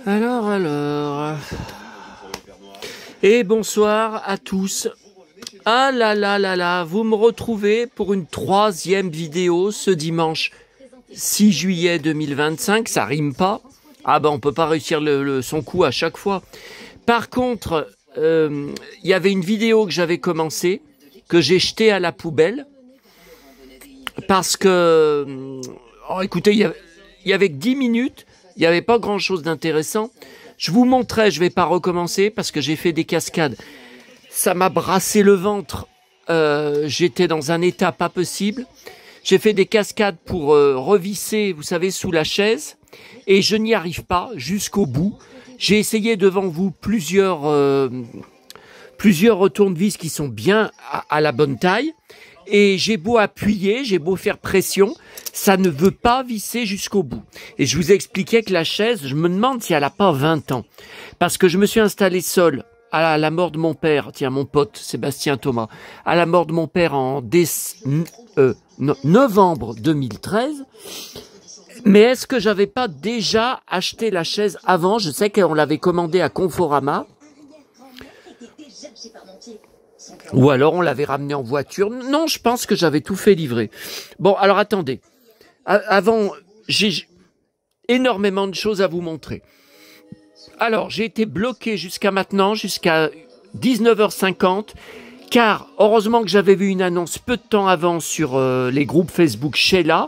Alors. Et bonsoir à tous. Ah là là là là, vous me retrouvez pour une troisième vidéo ce dimanche 6 juillet 2025, ça rime pas. Ah ben on peut pas réussir son coup à chaque fois. Par contre, il y avait une vidéo que j'avais commencée, que j'ai jetée à la poubelle. Parce que, écoutez, il y avait que 10 minutes, il n'y avait pas grand chose d'intéressant. Je vous montrais, je vais pas recommencer parce que j'ai fait des cascades. Ça m'a brassé le ventre. J'étais dans un état pas possible. J'ai fait des cascades pour revisser, vous savez, sous la chaise. Et je n'y arrive pas jusqu'au bout. J'ai essayé devant vous plusieurs retournevis qui sont bien à la bonne taille. Et j'ai beau appuyer, j'ai beau faire pression, ça ne veut pas visser jusqu'au bout. Et je vous expliquais que la chaise, je me demande si elle n'a pas 20 ans. Parce que je me suis installé seul à la mort de mon père, tiens, mon pote Sébastien Thomas, à la mort de mon père en novembre 2013. Mais est-ce que j'avais pas déjà acheté la chaise avant? Je sais qu'on l'avait commandée à Conforama. Ou alors on l'avait ramené en voiture. Non, je pense que j'avais tout fait livrer. Bon, alors attendez. Avant, j'ai énormément de choses à vous montrer. Alors, j'ai été bloqué jusqu'à maintenant, jusqu'à 19h50, car heureusement que j'avais vu une annonce peu de temps avant sur les groupes Facebook Sheila.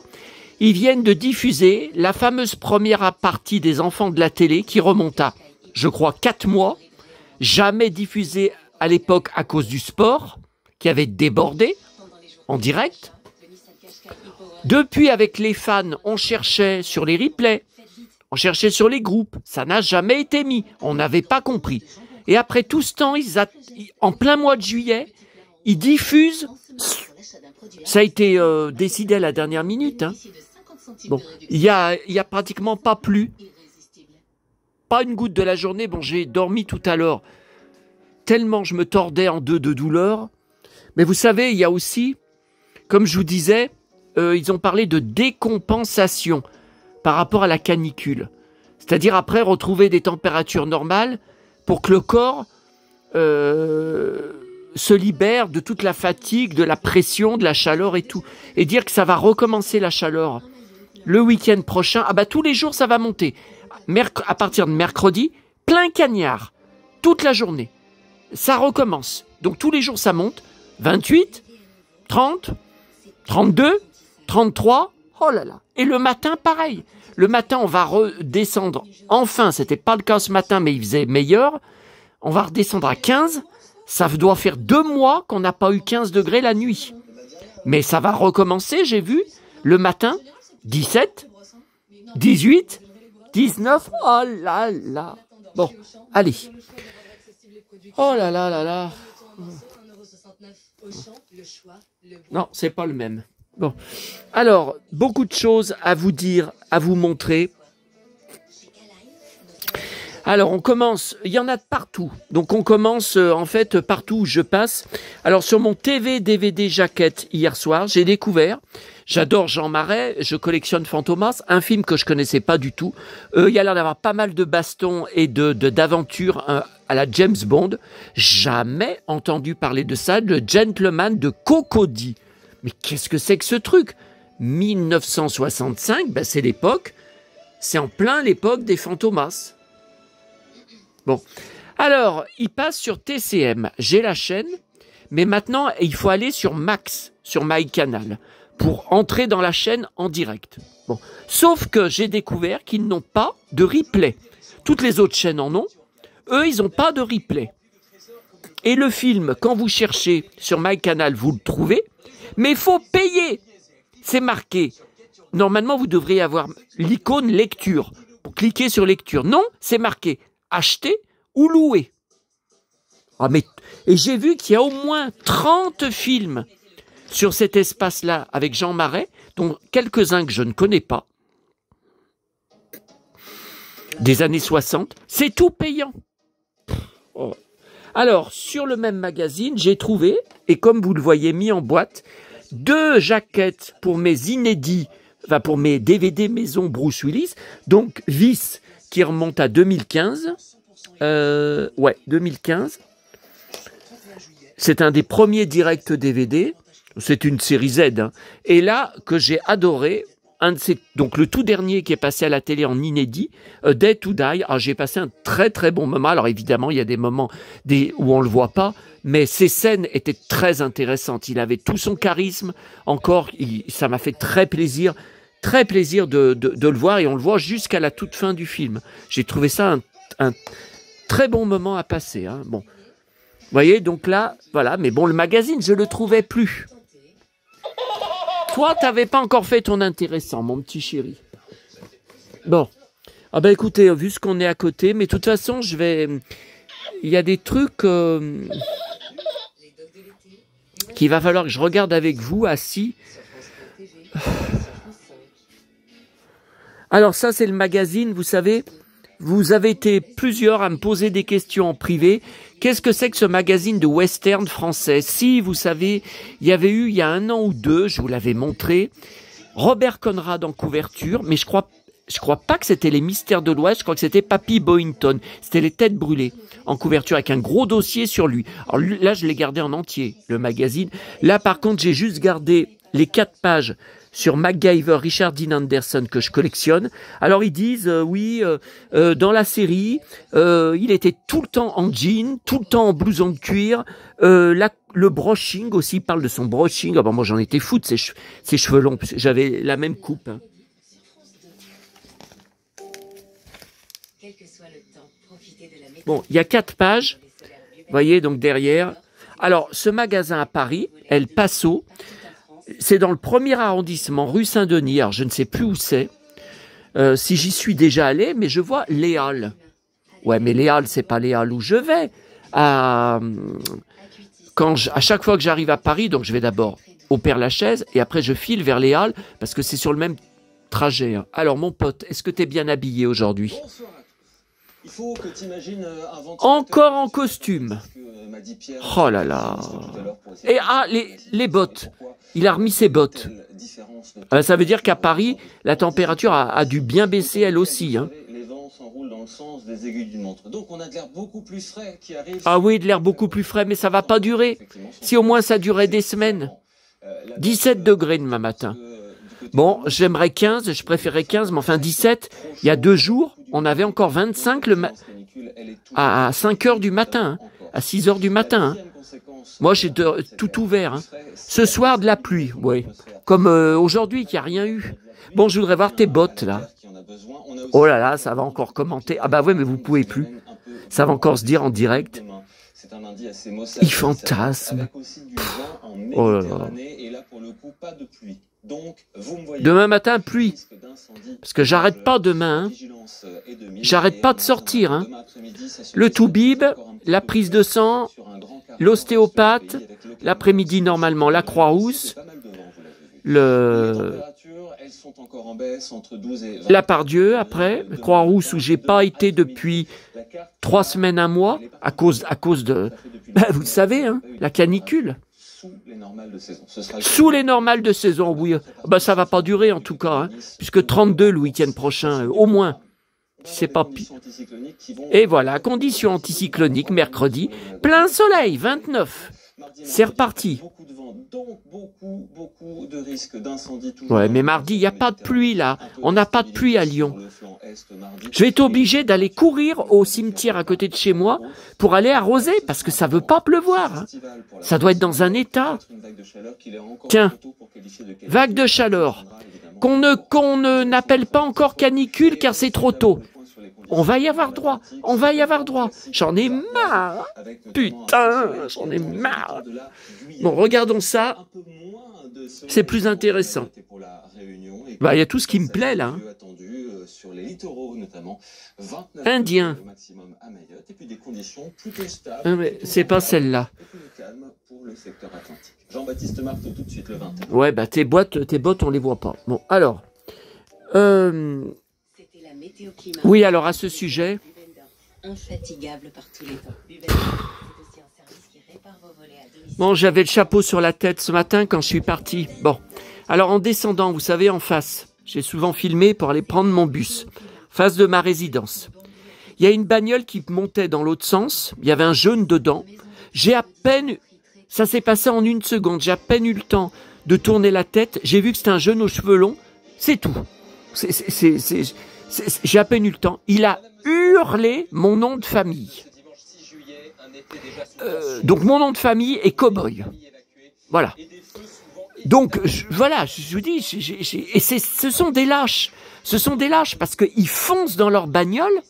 Ils viennent de diffuser la fameuse première partie des enfants de la télé qui remonte à, je crois, 4 mois, jamais diffusée à l'époque à cause du sport, qui avait débordé en direct. Depuis, avec les fans, on cherchait sur les replays, on cherchait sur les groupes, ça n'a jamais été mis, on n'avait pas compris. Et après tout ce temps, en plein mois de juillet, ils diffusent, ça a été décidé à la dernière minute, hein. Bon, il y a pratiquement pas plu, pas une goutte de la journée. Bon, j'ai dormi tout à l'heure, tellement je me tordais en deux de douleur. Mais vous savez, il y a aussi, comme je vous disais, ils ont parlé de décompensation par rapport à la canicule. C'est-à-dire après retrouver des températures normales pour que le corps se libère de toute la fatigue, de la pression, de la chaleur et tout. Et dire que ça va recommencer la chaleur le week-end prochain. Ah bah tous les jours ça va monter. À partir de mercredi, plein cagnard, toute la journée. Ça recommence. Donc tous les jours ça monte. 28, 30, 32, 33. Oh là là. Et le matin, pareil. Le matin, on va redescendre. Enfin, c'était pas le cas ce matin, mais il faisait meilleur. On va redescendre à 15. Ça doit faire 2 mois qu'on n'a pas eu 15 degrés la nuit. Mais ça va recommencer, j'ai vu. Le matin, 17, 18, 19. Oh là là. Bon, allez. Oh là là là là. Non, c'est pas le même. Bon. Alors, beaucoup de choses à vous dire, à vous montrer. Alors, on commence, il y en a de partout. Donc, on commence, en fait, partout où je passe. Alors, sur mon TV DVD jaquette, hier soir, j'ai découvert, j'adore Jean Marais, je collectionne Fantomas, un film que je connaissais pas du tout. Il y a l'air d'avoir pas mal de bastons et d'aventures à la James Bond. Jamais entendu parler de ça, le Gentleman de Cocody. Mais qu'est-ce que c'est que ce truc? 1965, ben c'est l'époque, c'est en plein l'époque des Fantomas. Bon, alors, il passe sur TCM. J'ai la chaîne, mais maintenant, il faut aller sur Max, sur MyCanal, pour entrer dans la chaîne en direct. Bon, sauf que j'ai découvert qu'ils n'ont pas de replay. Toutes les autres chaînes en ont. Eux, ils n'ont pas de replay. Et le film, quand vous cherchez sur MyCanal, vous le trouvez, mais il faut payer. C'est marqué. Normalement, vous devriez avoir l'icône lecture pour cliquer sur lecture. Non, c'est marqué acheter ou louer. Ah, mais, et j'ai vu qu'il y a au moins 30 films sur cet espace-là avec Jean Marais, dont quelques-uns que je ne connais pas, des années 60. C'est tout payant. Oh. Alors, sur le même magazine, j'ai trouvé, et comme vous le voyez mis en boîte, 2 jaquettes pour mes inédits, enfin pour mes DVD maison Bruce Willis, donc Vis qui remonte à 2015. Ouais, 2015. C'est un des premiers directs DVD. C'est une série Z. Hein. Et là, que j'ai adoré, donc le tout dernier qui est passé à la télé en inédit, Day to Die. Alors, j'ai passé un très très bon moment. Alors évidemment, il y a des moments où on le voit pas, mais ces scènes étaient très intéressantes. Il avait tout son charisme. Encore, ça m'a fait très plaisir de le voir, et on le voit jusqu'à la toute fin du film. J'ai trouvé ça un très bon moment à passer. Hein. Bon, vous voyez, donc là, voilà. Mais bon, le magazine, je le trouvais plus. Toi, t'avais pas encore fait ton intéressant, mon petit chéri. Bon. Ah ben écoutez, vu ce qu'on est à côté, mais de toute façon, il y a des trucs qu'il va falloir que je regarde avec vous, assis. Alors ça, c'est le magazine, vous savez, vous avez été plusieurs à me poser des questions en privé. Qu'est-ce que c'est que ce magazine de western français? Si, vous savez, il y avait eu, il y a 1 an ou 2, je vous l'avais montré, Robert Conrad en couverture, mais je crois pas que c'était les Mystères de l'Ouest, je crois que c'était Papy Boynton. C'était les Têtes brûlées en couverture avec un gros dossier sur lui. Alors là, je l'ai gardé en entier, le magazine. Là, par contre, j'ai juste gardé les 4 pages sur MacGyver, Richard Dean Anderson, que je collectionne. Alors ils disent, dans la série, il était tout le temps en jean, tout le temps en blouson de cuir. Le brushing aussi, il parle de son brushing. Ah ben, moi j'en étais fou de ses cheveux longs, j'avais la même coupe. Hein. Bon, il y a 4 pages, vous voyez, donc derrière. Alors, ce magasin à Paris, El Paso, c'est dans le 1er arrondissement, rue Saint-Denis. Alors, je ne sais plus où c'est, si j'y suis déjà allé, mais je vois les Halles. Ouais, mais les Halles, c'est pas les Halles où je vais. À chaque fois que j'arrive à Paris, donc je vais d'abord au Père-Lachaise, et après je file vers les Halles, parce que c'est sur le même trajet. Hein. Alors, mon pote, est-ce que tu es bien habillé aujourd'hui? Il faut que t'imagines encore en costume. Oh là là. Et les bottes. Il a remis ses bottes. Ça veut dire qu'à Paris, la température a dû bien baisser elle aussi. Hein. Ah oui, de l'air beaucoup plus frais, mais ça va pas durer. Si au moins ça durait des semaines. 17 degrés demain matin. Bon, j'aimerais 15, je préférais 15, mais enfin 17, il y a 2 jours, on avait encore 25 à 5 heures du matin, hein, à 6 heures du matin. Hein. Moi, j'ai tout ouvert. Hein. Ce soir, de la pluie, oui. Comme aujourd'hui, qu'il n'y a rien eu. Bon, je voudrais voir tes bottes, là. Oh là là, ça va encore commenter. Ah bah oui, mais vous pouvez plus. Ça va encore se dire en direct. Il fantasme. Oh là là. Demain matin, pluie. Parce que j'arrête pas demain. Hein. J'arrête pas de sortir. Hein. Le Toubib, la prise de sang, l'ostéopathe, l'après-midi normalement la Croix-Rousse, la Pardieu après, Croix-Rousse où j'ai pas été depuis 3 semaines, 1 mois, à cause de, vous le savez, hein, la canicule. Sous les normales de saison, oui. Ben, ça va pas durer en tout cas, hein, puisque 32 le week-end prochain, au moins. C'est pas pire. Et voilà, conditions anticycloniques, mercredi, plein soleil, 29. C'est reparti. Ouais, mais mardi, il n'y a pas de pluie là. On n'a pas de pluie à Lyon. Je vais être obligé d'aller courir au cimetière à côté de chez moi pour aller arroser, parce que ça ne veut pas pleuvoir. Hein. Ça doit être dans un état. Tiens, vague de chaleur. Qu'on n'appelle pas encore canicule car c'est trop tôt. On va y avoir droit. On va y avoir droit. J'en ai marre. Putain, j'en ai marre. Bon, regardons ça. C'est plus intéressant. Bah, il y a tout ce qui me plaît là. Hein. Indien. C'est pas celle-là. Jean-Baptiste Marteau, tout de suite le 21. Ouais, bah tes bottes, on les voit pas. Bon, alors. Oui, alors à ce sujet. Infatigable par tous les temps. Bon, j'avais le chapeau sur la tête ce matin quand je suis parti. Bon, alors en descendant, vous savez, en face, j'ai souvent filmé pour aller prendre mon bus. face de ma résidence. Il y a une bagnole qui montait dans l'autre sens, il y avait un jeune dedans. Ça s'est passé en 1 seconde, j'ai à peine eu le temps de tourner la tête, j'ai vu que c'était un jeune aux cheveux longs, c'est tout. J'ai à peine eu le temps. Il a hurlé mon nom de famille. Donc mon nom de famille est Cowboy. Voilà. Donc voilà, je vous dis, ce sont des lâches. Ce sont des lâches parce qu'ils foncent dans leur bagnole.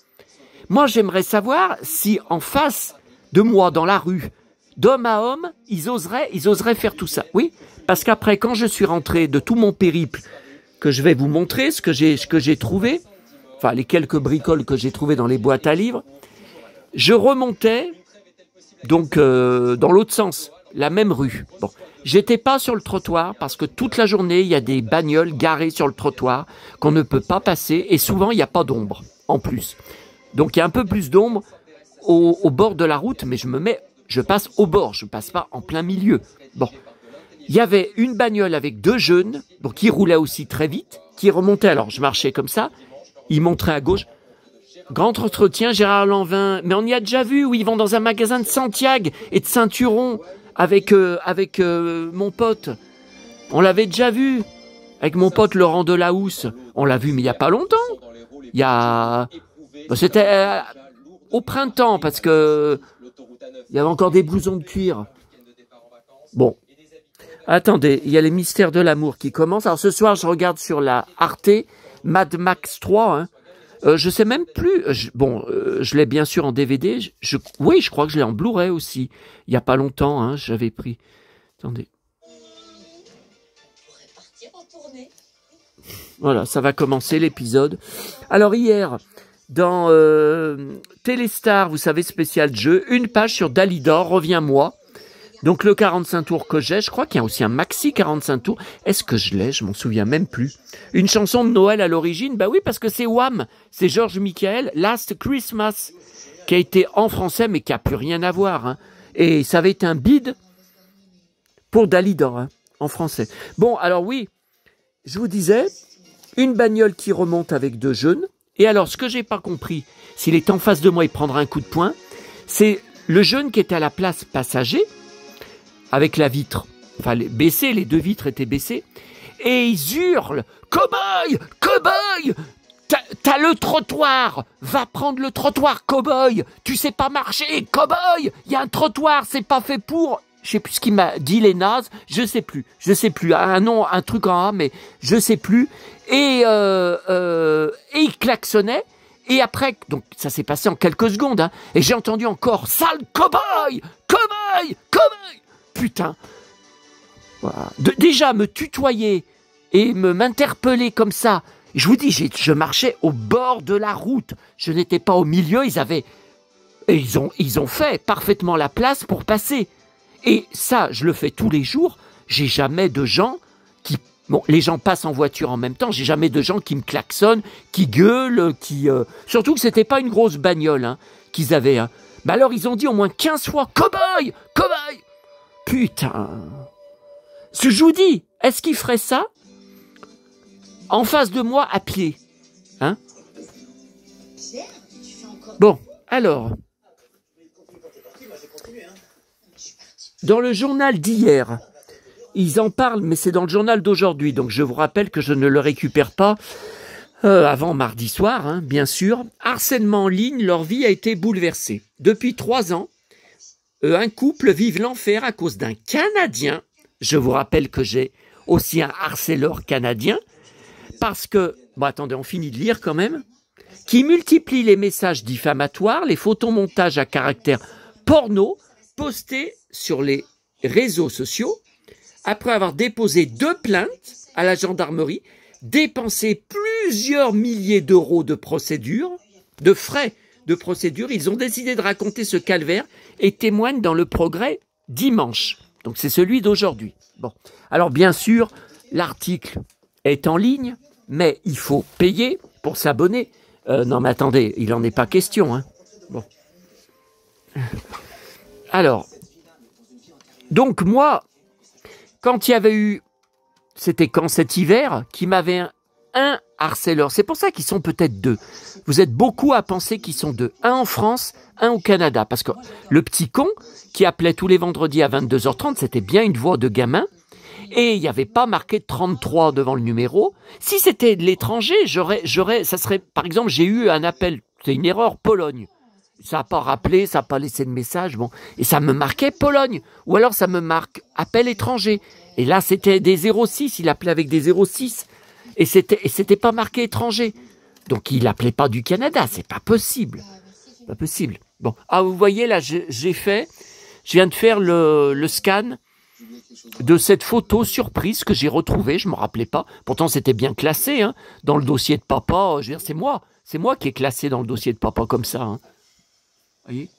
Moi, j'aimerais savoir si en face de moi, dans la rue, d'homme à homme, ils oseraient faire tout ça. Oui, parce qu'après, quand je suis rentré de tout mon périple, que je vais vous montrer, ce que j'ai trouvé, enfin les quelques bricoles que j'ai trouvées dans les boîtes à livres, je remontais donc dans l'autre sens, la même rue. Bon, j'étais pas sur le trottoir parce que toute la journée, il y a des bagnoles garées sur le trottoir qu'on ne peut pas passer et souvent, il n'y a pas d'ombre en plus. Donc, il y a un peu plus d'ombre au bord de la route, mais je passe au bord, je passe pas en plein milieu. Bon, il y avait une bagnole avec 2 jeunes, donc qui roulaient aussi très vite, qui remontaient. Alors, je marchais comme ça, ils montraient à gauche. Grand entretien, Gérard Lanvin, mais on y a déjà vu où ils vont dans un magasin de Santiago et de ceinturons avec mon pote. On l'avait déjà vu avec mon pote Laurent Delahousse. On l'a vu, mais il n'y a pas longtemps. C'était au printemps parce que il y avait encore des blousons de cuir. Bon. Attendez, il y a les mystères de l'amour qui commencent. Alors ce soir, je regarde sur la Arte Mad Max 3. Hein. Je sais même plus. Je l'ai bien sûr en DVD. Oui, je crois que je l'ai en Blu-ray aussi. Il y a pas longtemps, hein, j'avais pris. Attendez. Voilà, ça va commencer l'épisode. Alors hier, dans Téléstar, vous savez, spécial jeu, une page sur Dalidor, reviens-moi. Donc le 45 tours que j'ai, je crois qu'il y a aussi un maxi 45 tours. Est-ce que je l'ai? Je m'en souviens même plus. Une chanson de Noël à l'origine? Bah oui, parce que c'est Wham, c'est George Michael, Last Christmas, qui a été en français, mais qui a plus rien à voir. Hein. Et ça avait été un bide pour Dalidor, hein, en français. Bon, alors oui, je vous disais, une bagnole qui remonte avec 2 jeunes. Et alors, ce que j'ai pas compris, s'il est en face de moi, il prendra un coup de poing, c'est le jeune qui était à la place passager, avec la vitre, enfin baissée, les 2 vitres étaient baissées, et ils hurlent « Cow-boy! Cow-boy! T'as le trottoir! Va prendre le trottoir, cow-boy! Tu sais pas marcher, cow-boy! Il y a un trottoir, c'est pas fait pour... » Je sais plus ce qu'il m'a dit, les nazes, je sais plus. Un nom, un truc en A, mais je sais plus. Et il klaxonnait. Et après, donc ça s'est passé en quelques secondes, hein, et j'ai entendu encore « Sale cow-boy! Cow-boy! Cow-boy! » Putain, voilà. Déjà me tutoyer et m'interpeller comme ça, je vous dis, je marchais au bord de la route, je n'étais pas au milieu, ils ont fait parfaitement la place pour passer. Et ça, je le fais tous les jours, j'ai jamais de gens qui... Bon, les gens passent en voiture en même temps, j'ai jamais de gens qui me klaxonnent, qui gueulent, surtout que c'était pas une grosse bagnole hein, qu'ils avaient. Hein. Mais alors ils ont dit au moins 15 fois « Cow-boy! Cow-boy !» Putain. Ce que je vous dis, est-ce qu'il ferait ça en face de moi à pied? Hein? Bon, alors. Dans le journal d'hier, ils en parlent, mais c'est dans le journal d'aujourd'hui. Donc je vous rappelle que je ne le récupère pas avant mardi soir, hein, bien sûr. Harcèlement en ligne, leur vie a été bouleversée. Depuis 3 ans, un couple vive l'enfer à cause d'un Canadien. Je vous rappelle que j'ai aussi un harceleur canadien. Parce que, bon attendez, on finit de lire quand même. Qui multiplie les messages diffamatoires, les photomontages à caractère porno, postés sur les réseaux sociaux, après avoir déposé 2 plaintes à la gendarmerie, dépensé plusieurs milliers d'euros de procédure, de frais de procédure, ils ont décidé de raconter ce calvaire et témoignent dans Le Progrès dimanche. Donc c'est celui d'aujourd'hui. Bon, alors bien sûr, l'article est en ligne, mais il faut payer pour s'abonner. Non mais attendez, il n'en est pas question. Hein. Bon. Alors, donc moi, quand il y avait eu, c'était quand cet hiver, qui m'avait harceleurs. C'est pour ça qu'ils sont peut-être deux. Vous êtes beaucoup à penser qu'ils sont deux. Un en France, un au Canada. Parce que le petit con qui appelait tous les vendredis à 22h30, c'était bien une voix de gamin. Et il n'y avait pas marqué 33 devant le numéro. Si c'était de l'étranger, ça serait, par exemple, j'ai eu un appel, c'est une erreur, Pologne. Ça n'a pas rappelé, ça n'a pas laissé de message, bon. Et ça me marquait Pologne. Ou alors ça me marque appel étranger. Et là, c'était des 06, il appelait avec des 06. Et c'était pas marqué étranger. Donc il appelait pas du Canada, c'est pas possible. Pas possible. Bon, ah vous voyez là, je viens de faire le scan de cette photo surprise que j'ai retrouvée, je me rappelais pas. Pourtant c'était bien classé, hein, dans le dossier de papa. Je veux dire, c'est moi qui ai classé dans le dossier de papa comme ça. Hein. Voyez.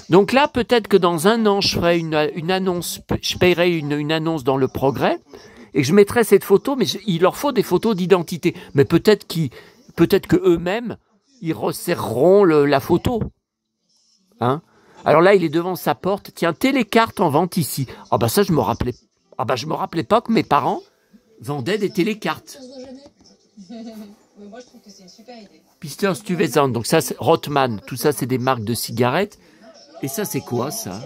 Donc là, peut-être que dans un an, je ferai une annonce, je paierai une annonce dans le Progrès. Et que je mettrai cette photo, mais il leur faut des photos d'identité. Mais peut-être que eux-mêmes, ils resserreront la photo. Hein? Alors là, il est devant sa porte. Tiens, télécarte en vente ici. Ah bah ça, je me rappelais. Ah bah je me rappelais pas que mes parents vendaient des télécartes. Moi, je trouve que c'est une super idée. Pister Stuyvesant. Donc ça, c'est Rothman. Tout ça, c'est des marques de cigarettes. Et ça, c'est quoi ça?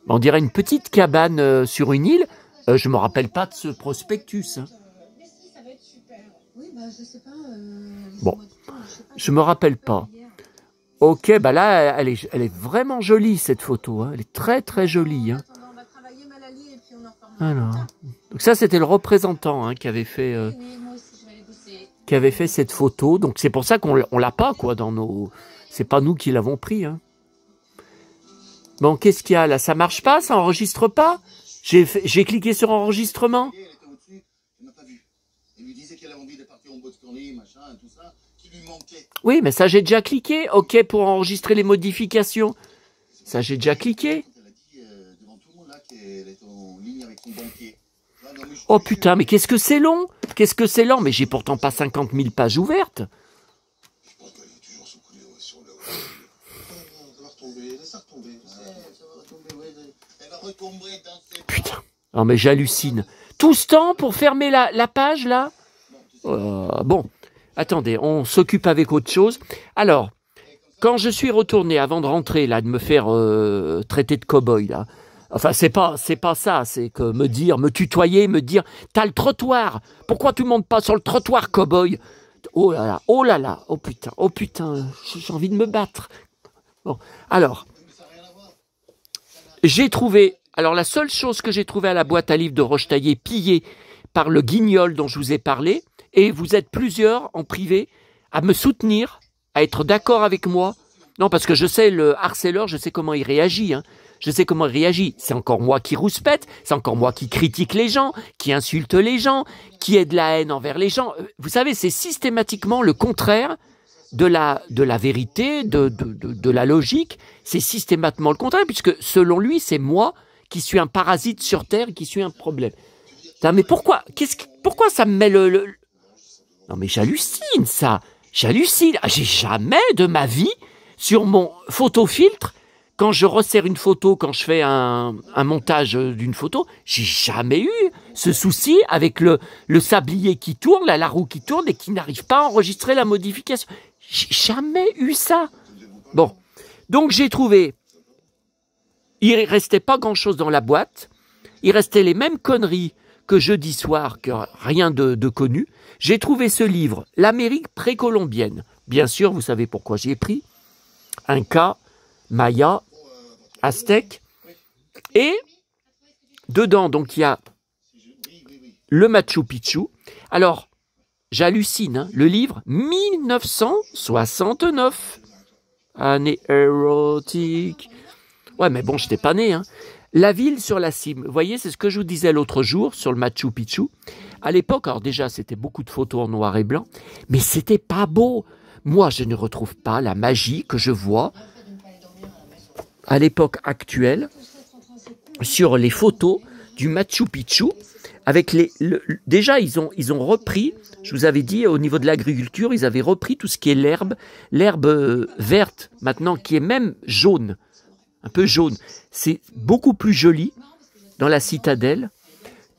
On dirait une petite cabane sur une île. Je me rappelle pas de ce prospectus. Hein. Bon, je me rappelle pas. Ok, bah là, elle est vraiment jolie cette photo. Hein. Elle est très très jolie. Hein. Alors, donc ça, c'était le représentant hein, qui avait fait cette photo. Donc c'est pour ça qu'on l'a pas quoi dans nos. C'est pas nous qui l'avons pris. Hein. Bon, qu'est-ce qu'il y a là? Ça marche pas? Ça enregistre pas? J'ai cliqué sur enregistrement. Oui, mais ça j'ai déjà cliqué. Ok, pour enregistrer les modifications. Ça j'ai déjà cliqué. Oh putain, mais qu'est-ce que c'est long? Qu'est-ce que c'est lent? Mais j'ai pourtant pas 50 000 pages ouvertes. Putain, non mais j'hallucine. Tout ce temps pour fermer la page là? Bon, attendez, on s'occupe avec autre chose. Alors, quand je suis retourné avant de rentrer là, de me faire traiter de cow-boy là. Enfin, c'est pas ça, c'est que me tutoyer, me dire, t'as le trottoir. Pourquoi tout le monde passe sur le trottoir, cow-boy? Oh là là, oh putain, j'ai envie de me battre. Bon, alors, j'ai trouvé. Alors la seule chose que j'ai trouvée à la boîte à livres de Rochetaillé pillée par le guignol dont je vous ai parlé, et vous êtes plusieurs en privé à me soutenir, à être d'accord avec moi. Non, parce que je sais, le harceleur, je sais comment il réagit. Hein. Je sais comment il réagit. C'est encore moi qui rouspète, c'est encore moi qui critique les gens, qui insulte les gens, qui ai de la haine envers les gens. Vous savez, c'est systématiquement le contraire de la vérité, de la logique. C'est systématiquement le contraire, puisque selon lui, c'est moi qui suis un parasite sur Terre, qui suis un problème. Putain, mais pourquoi ça me met le... Non mais j'hallucine ça. J'hallucine. J'ai jamais de ma vie, sur mon photofiltre, quand je resserre une photo, quand je fais un montage d'une photo, j'ai jamais eu ce souci avec le sablier qui tourne, la roue qui tourne et qui n'arrive pas à enregistrer la modification. J'ai jamais eu ça. Bon, donc j'ai trouvé, il restait pas grand-chose dans la boîte, il restait les mêmes conneries que jeudi soir, que rien de connu. J'ai trouvé ce livre, L'Amérique précolombienne. Bien sûr, vous savez pourquoi j'y ai pris. Inca, Maya, Aztèque. Et dedans, donc, il y a le Machu Picchu. Alors, j'hallucine, hein, le livre 1969. Année érotique. Ouais, mais bon, je n'étais pas né, hein. La ville sur la cime. Vous voyez, c'est ce que je vous disais l'autre jour sur le Machu Picchu. À l'époque, alors déjà, c'était beaucoup de photos en noir et blanc, mais c'était pas beau. Moi, je ne retrouve pas la magie que je vois à l'époque actuelle sur les photos du Machu Picchu. Avec déjà, ils ont repris, je vous avais dit, au niveau de l'agriculture, ils avaient repris tout ce qui est l'herbe verte, maintenant, qui est même jaune. Un peu jaune. C'est beaucoup plus joli dans la citadelle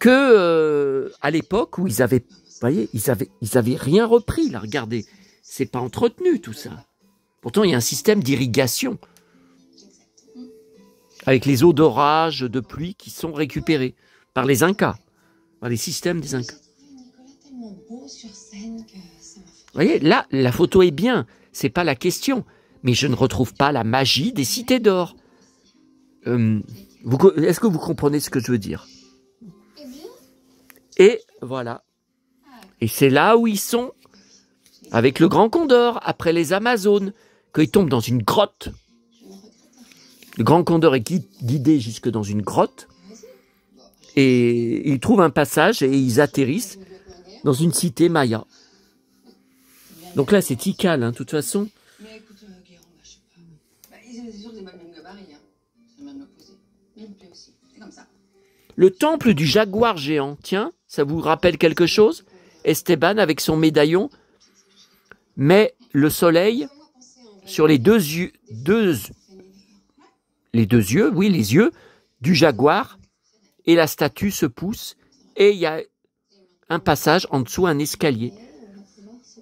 que à l'époque où ils avaient, vous voyez, ils avaient rien repris, là, regardez. C'est pas entretenu tout ça. Pourtant, il y a un système d'irrigation avec les eaux d'orage, de pluie qui sont récupérées par les Incas, par les systèmes des Incas. Vous voyez, là, la photo est bien, c'est pas la question, mais je ne retrouve pas la magie des cités d'or. Est-ce que vous comprenez ce que je veux dire? Et voilà. Et c'est là où ils sont, avec le Grand Condor, après les Amazones, qu'ils tombent dans une grotte. Le Grand Condor est guidé jusque dans une grotte, et ils trouvent un passage et ils atterrissent dans une cité maya. Donc là, c'est Tikal, hein, de toute façon. Mais écoute, Guérin, je sais pas. C'est sûr que c'est pas le même gabarit, hein. C'est même l'opposé. Mais il me plaît aussi. C'est comme ça. Le temple du jaguar géant, tiens, ça vous rappelle quelque chose? Esteban avec son médaillon met le soleil sur les deux yeux, les yeux du jaguar, et la statue se pousse, et il y a un passage en dessous, un escalier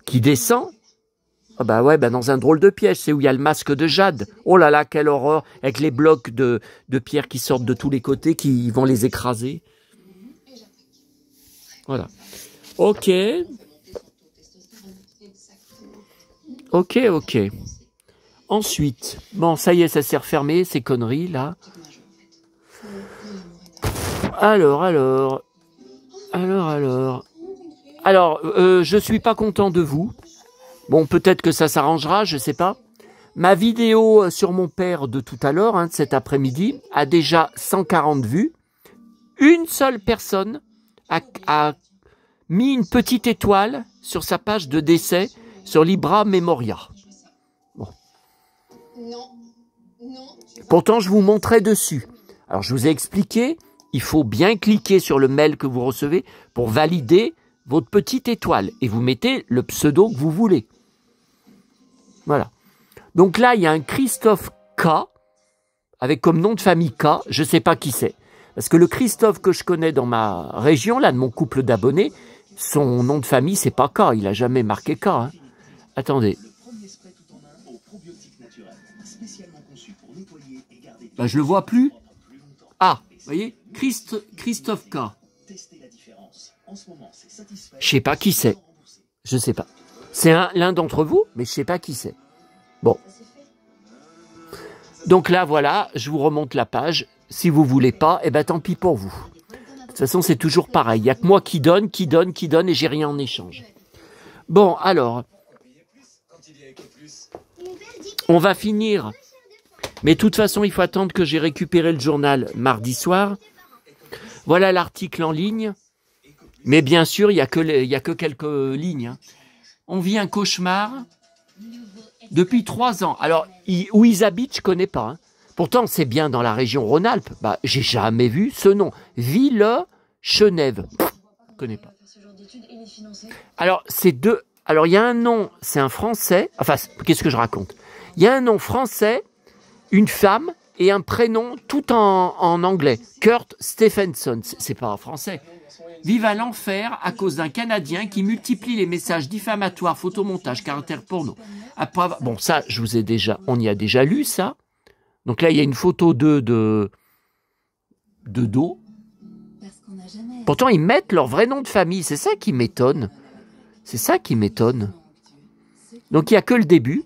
qui descend. Oh bah ouais, bah dans un drôle de piège, c'est où il y a le masque de jade. Oh là là, quelle horreur, avec les blocs de pierre qui sortent de tous les côtés, qui vont les écraser. Voilà. Ok. Ok. Ensuite, bon, ça y est, ça s'est refermé, ces conneries, là. Alors, je suis pas content de vous. Bon, peut-être que ça s'arrangera, je sais pas. Ma vidéo sur mon père de tout à l'heure, hein, de cet après-midi, a déjà 140 vues. Une seule personne a mis une petite étoile sur sa page de décès sur Libra Memoria. Bon. Pourtant, je vous montrais dessus. Alors, je vous ai expliqué, il faut bien cliquer sur le mail que vous recevez pour valider votre petite étoile. Et vous mettez le pseudo que vous voulez. Voilà. Donc là, il y a un Christophe K, avec comme nom de famille K, je ne sais pas qui c'est. Parce que le Christophe que je connais dans ma région, là, de mon couple d'abonnés, son nom de famille, c'est pas K, il n'a jamais marqué K. Hein. Attendez. Bah, je le vois plus. Ah, vous voyez, Christophe K. Je sais pas qui c'est. Je sais pas. C'est l'un d'entre vous, mais je sais pas qui c'est. Bon. Donc là, voilà, je vous remonte la page. Si vous voulez pas, eh ben tant pis pour vous. De toute façon, c'est toujours pareil. Il n'y a que moi qui donne, et j'ai rien en échange. Bon, alors. On va finir. Mais de toute façon, il faut attendre que j'ai récupéré le journal mardi soir. Voilà l'article en ligne. Mais bien sûr, il n'y a que quelques lignes. Hein. On vit un cauchemar depuis 3 ans. Alors, où ils habitent, je ne connais pas. Hein. Pourtant, c'est bien dans la région Rhône-Alpes. Bah, j'ai jamais vu ce nom. Ville-Chenève. Je ne connais pas. Alors, Alors, il y a un nom, c'est un Français. Enfin, qu'est-ce que je raconte? Il y a un nom français, une femme et un prénom tout en anglais. Kurt Stephenson. C'est pas un français. Vive à l'enfer à cause d'un Canadien qui multiplie les messages diffamatoires, photomontages, caractères porno. Bon, ça, on y a déjà lu ça. Donc là, il y a une photo de dos. Pourtant, ils mettent leur vrai nom de famille. C'est ça qui m'étonne. Donc, il n'y a que le début.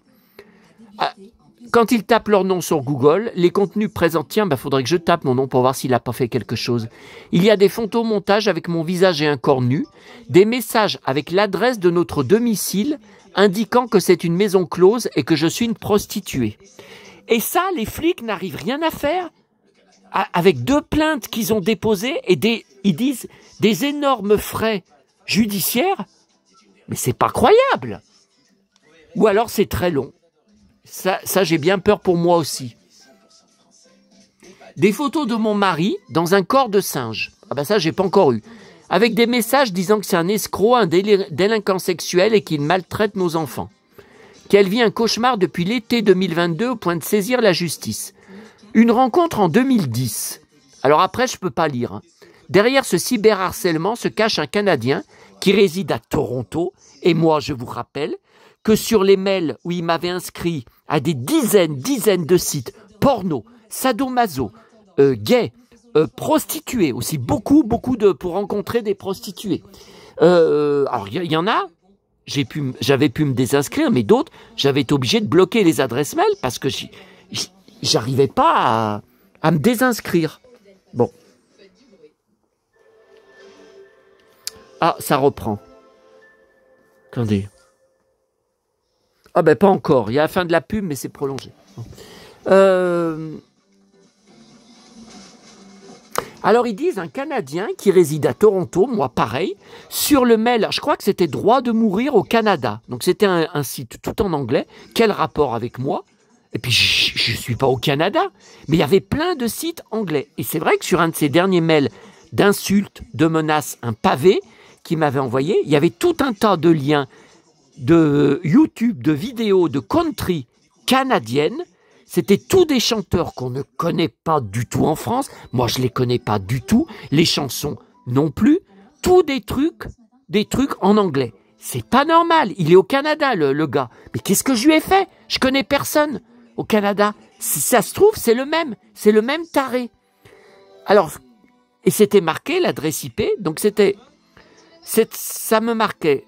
Quand ils tapent leur nom sur Google, les contenus présents, tiens, faudrait que je tape mon nom pour voir s'il n'a pas fait quelque chose. Il y a des photomontages avec mon visage et un corps nu, des messages avec l'adresse de notre domicile indiquant que c'est une maison close et que je suis une prostituée. Et ça, les flics n'arrivent rien à faire avec 2 plaintes qu'ils ont déposées et ils disent des énormes frais judiciaires. Mais c'est pas croyable. Ou alors c'est très long. Ça, j'ai bien peur pour moi aussi. Des photos de mon mari dans un corps de singe. Ah ben ça, j'ai pas encore eu. Avec des messages disant que c'est un escroc, un délinquant sexuel et qu'il maltraite nos enfants. Qu'elle vit un cauchemar depuis l'été 2022 au point de saisir la justice. Une rencontre en 2010. Alors après, je peux pas lire. Hein. Derrière ce cyberharcèlement se cache un Canadien qui réside à Toronto. Et moi, je vous rappelle que sur les mails où il m'avait inscrit à des dizaines de sites porno, sadomaso, gays, prostituées aussi, beaucoup pour rencontrer des prostituées. Alors il y en a, j'avais pu me désinscrire, mais d'autres, j'avais été obligé de bloquer les adresses mail parce que j'arrivais pas à me désinscrire. Bon. Ah, ça reprend. Attendez. Ah ben pas encore, il y a la fin de la pub, mais c'est prolongé. Alors ils disent un Canadien qui réside à Toronto, moi pareil, sur le mail, je crois que c'était droit de mourir au Canada. Donc c'était un site tout en anglais. Quel rapport avec moi? Et puis je ne suis pas au Canada, mais il y avait plein de sites anglais. Et c'est vrai que sur un de ces derniers mails d'insultes, de menaces, un pavé qu'il m'avait envoyé, il y avait tout un tas de liens de YouTube, de vidéos, de country canadiennes. C'était tous des chanteurs qu'on ne connaît pas du tout en France. Moi, je les connais pas du tout. Les chansons non plus. Tous des trucs en anglais. C'est pas normal. Il est au Canada, le gars. Mais qu'est-ce que je lui ai fait? Je connais personne au Canada. Si ça se trouve, c'est le même. C'est le même taré. Alors, et c'était marqué l'adresse IP. Donc ça me marquait.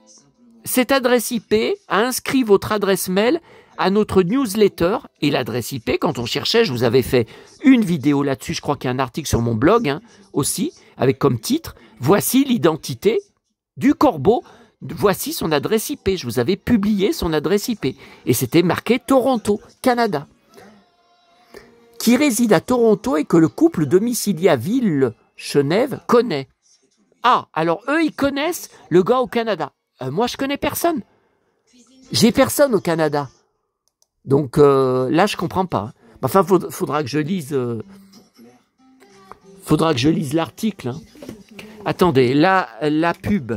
Cette adresse IP a inscrit votre adresse mail à notre newsletter. Et l'adresse IP, quand on cherchait, je vous avais fait une vidéo là-dessus, je crois qu'il y a un article sur mon blog aussi, avec comme titre « Voici l'identité du corbeau, voici son adresse IP ». Je vous avais publié son adresse IP. Et c'était marqué Toronto, Canada. Qui réside à Toronto et que le couple domicilié à Ville-Chenève connaît. Ah, alors eux, ils connaissent le gars au Canada. Moi, je connais personne. J'ai personne au Canada. Donc là, je comprends pas. Enfin, faudra que je lise. Faudra que je lise l'article. Hein. Attendez, là, la pub.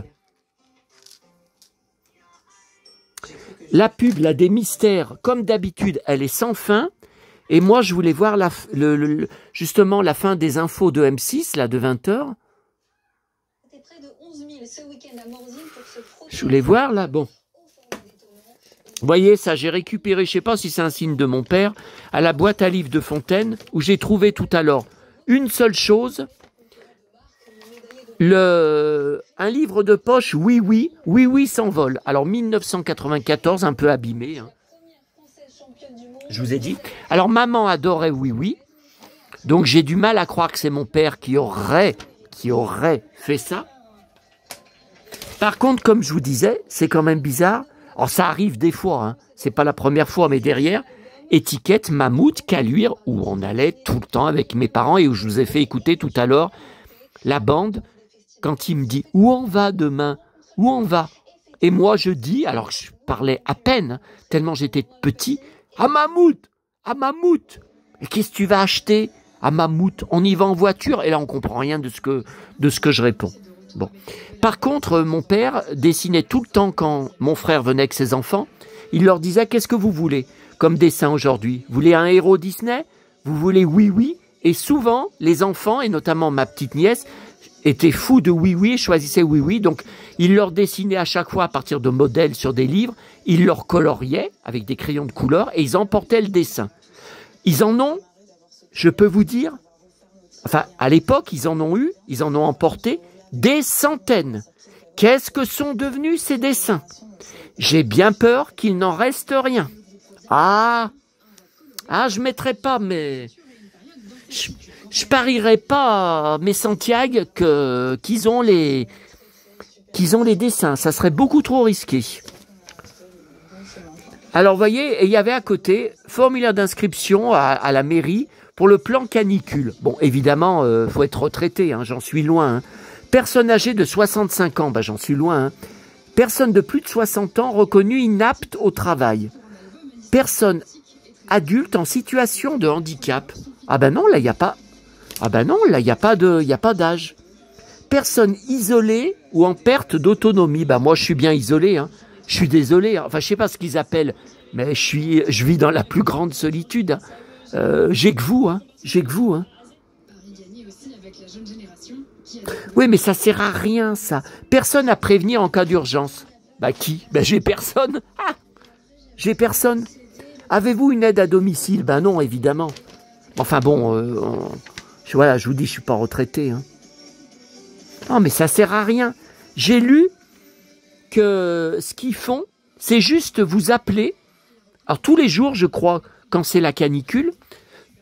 La pub, là, des mystères, comme d'habitude, elle est sans fin. Et moi, je voulais voir justement la fin des infos de M6, là, de 20h. Je voulais voir, là, bon. Vous voyez, ça, j'ai récupéré, je ne sais pas si c'est un signe de mon père, à la boîte à livres de Fontaine, où j'ai trouvé tout à l'heure une seule chose, un livre de poche, Oui s'envole. Alors, 1994, un peu abîmé, hein. Je vous ai dit. Alors, maman adorait Oui, donc j'ai du mal à croire que c'est mon père qui aurait fait ça. Par contre, comme je vous disais, c'est quand même bizarre. Alors ça arrive des fois, hein. C'est pas la première fois, mais derrière, étiquette Mammouth, Caluire, où on allait tout le temps avec mes parents et où je vous ai fait écouter tout à l'heure la bande, quand il me dit « Où on va demain? Où on va ?» Et moi je dis, alors que je parlais à peine, hein, tellement j'étais petit, « À Mammouth! À Mammouth !» Et qu'est-ce que tu vas acheter à Mammouth? On y va en voiture? Et là on comprend rien de ce que je réponds. Bon. Par contre, mon père dessinait tout le temps quand mon frère venait avec ses enfants. Il leur disait « Qu'est-ce que vous voulez comme dessin aujourd'hui? Vous voulez un héros Disney? Vous voulez Oui ?» Et souvent, les enfants, et notamment ma petite nièce, étaient fous de Oui et choisissaient Oui. Donc, il leur dessinait à chaque fois à partir de modèles sur des livres. Il leur coloriait avec des crayons de couleur et ils emportaient le dessin. Ils en ont, je peux vous dire, enfin, à l'époque, ils en ont emporté des centaines. Qu'est-ce que sont devenus ces dessins? J'ai bien peur qu'il n'en reste rien. Ah, je mettrai pas, mais je parierais pas, mes Santiago, qu'ils ont les dessins. Ça serait beaucoup trop risqué. Alors, vous voyez, il y avait à côté formulaire d'inscription à la mairie pour le plan canicule. Bon, évidemment, faut être retraité, hein, j'en suis loin. Hein. Personne âgée de 65 ans, j'en suis loin. Hein. Personne de plus de 60 ans reconnue inapte au travail. Personne adulte en situation de handicap. Ah ben non, là, il n'y a pas. Ah ben non, là, il n'y a pas d'âge. Personne isolée ou en perte d'autonomie. Moi, je suis bien isolé, hein. Je suis désolé. Hein. Enfin, je sais pas ce qu'ils appellent, mais je vis dans la plus grande solitude. Hein. J'ai que vous, hein. Oui, mais ça sert à rien, ça. Personne à prévenir en cas d'urgence. Bah qui? Bah j'ai personne. Ah, j'ai personne. Avez-vous une aide à domicile? Ben non, évidemment. Enfin bon, voilà, je vous dis, je suis pas retraité. Hein. Non, mais ça sert à rien. J'ai lu que ce qu'ils font, c'est juste vous appeler, alors tous les jours, je crois, quand c'est la canicule,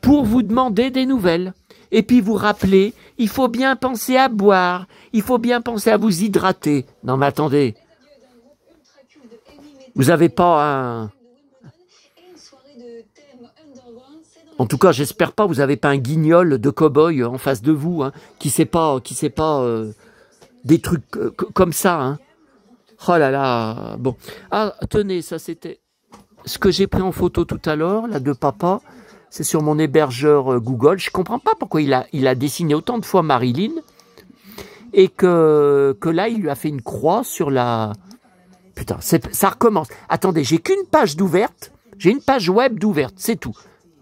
pour vous demander des nouvelles. Et puis vous rappeler, il faut bien penser à boire, il faut bien penser à vous hydrater. Non mais attendez, vous avez pas un... En tout cas, j'espère pas, vous avez pas un guignol de cow-boy en face de vous, hein, qui sait pas des trucs comme ça, hein. Oh là là, bon. Ah, tenez, ça c'était ce que j'ai pris en photo tout à l'heure, là, de papa. C'est sur mon hébergeur Google. Je comprends pas pourquoi il a dessiné autant de fois Marilyn et que là, il lui a fait une croix sur la... Putain, ça recommence. Attendez, j'ai qu'une page d'ouverte. J'ai une page web d'ouverte, c'est tout.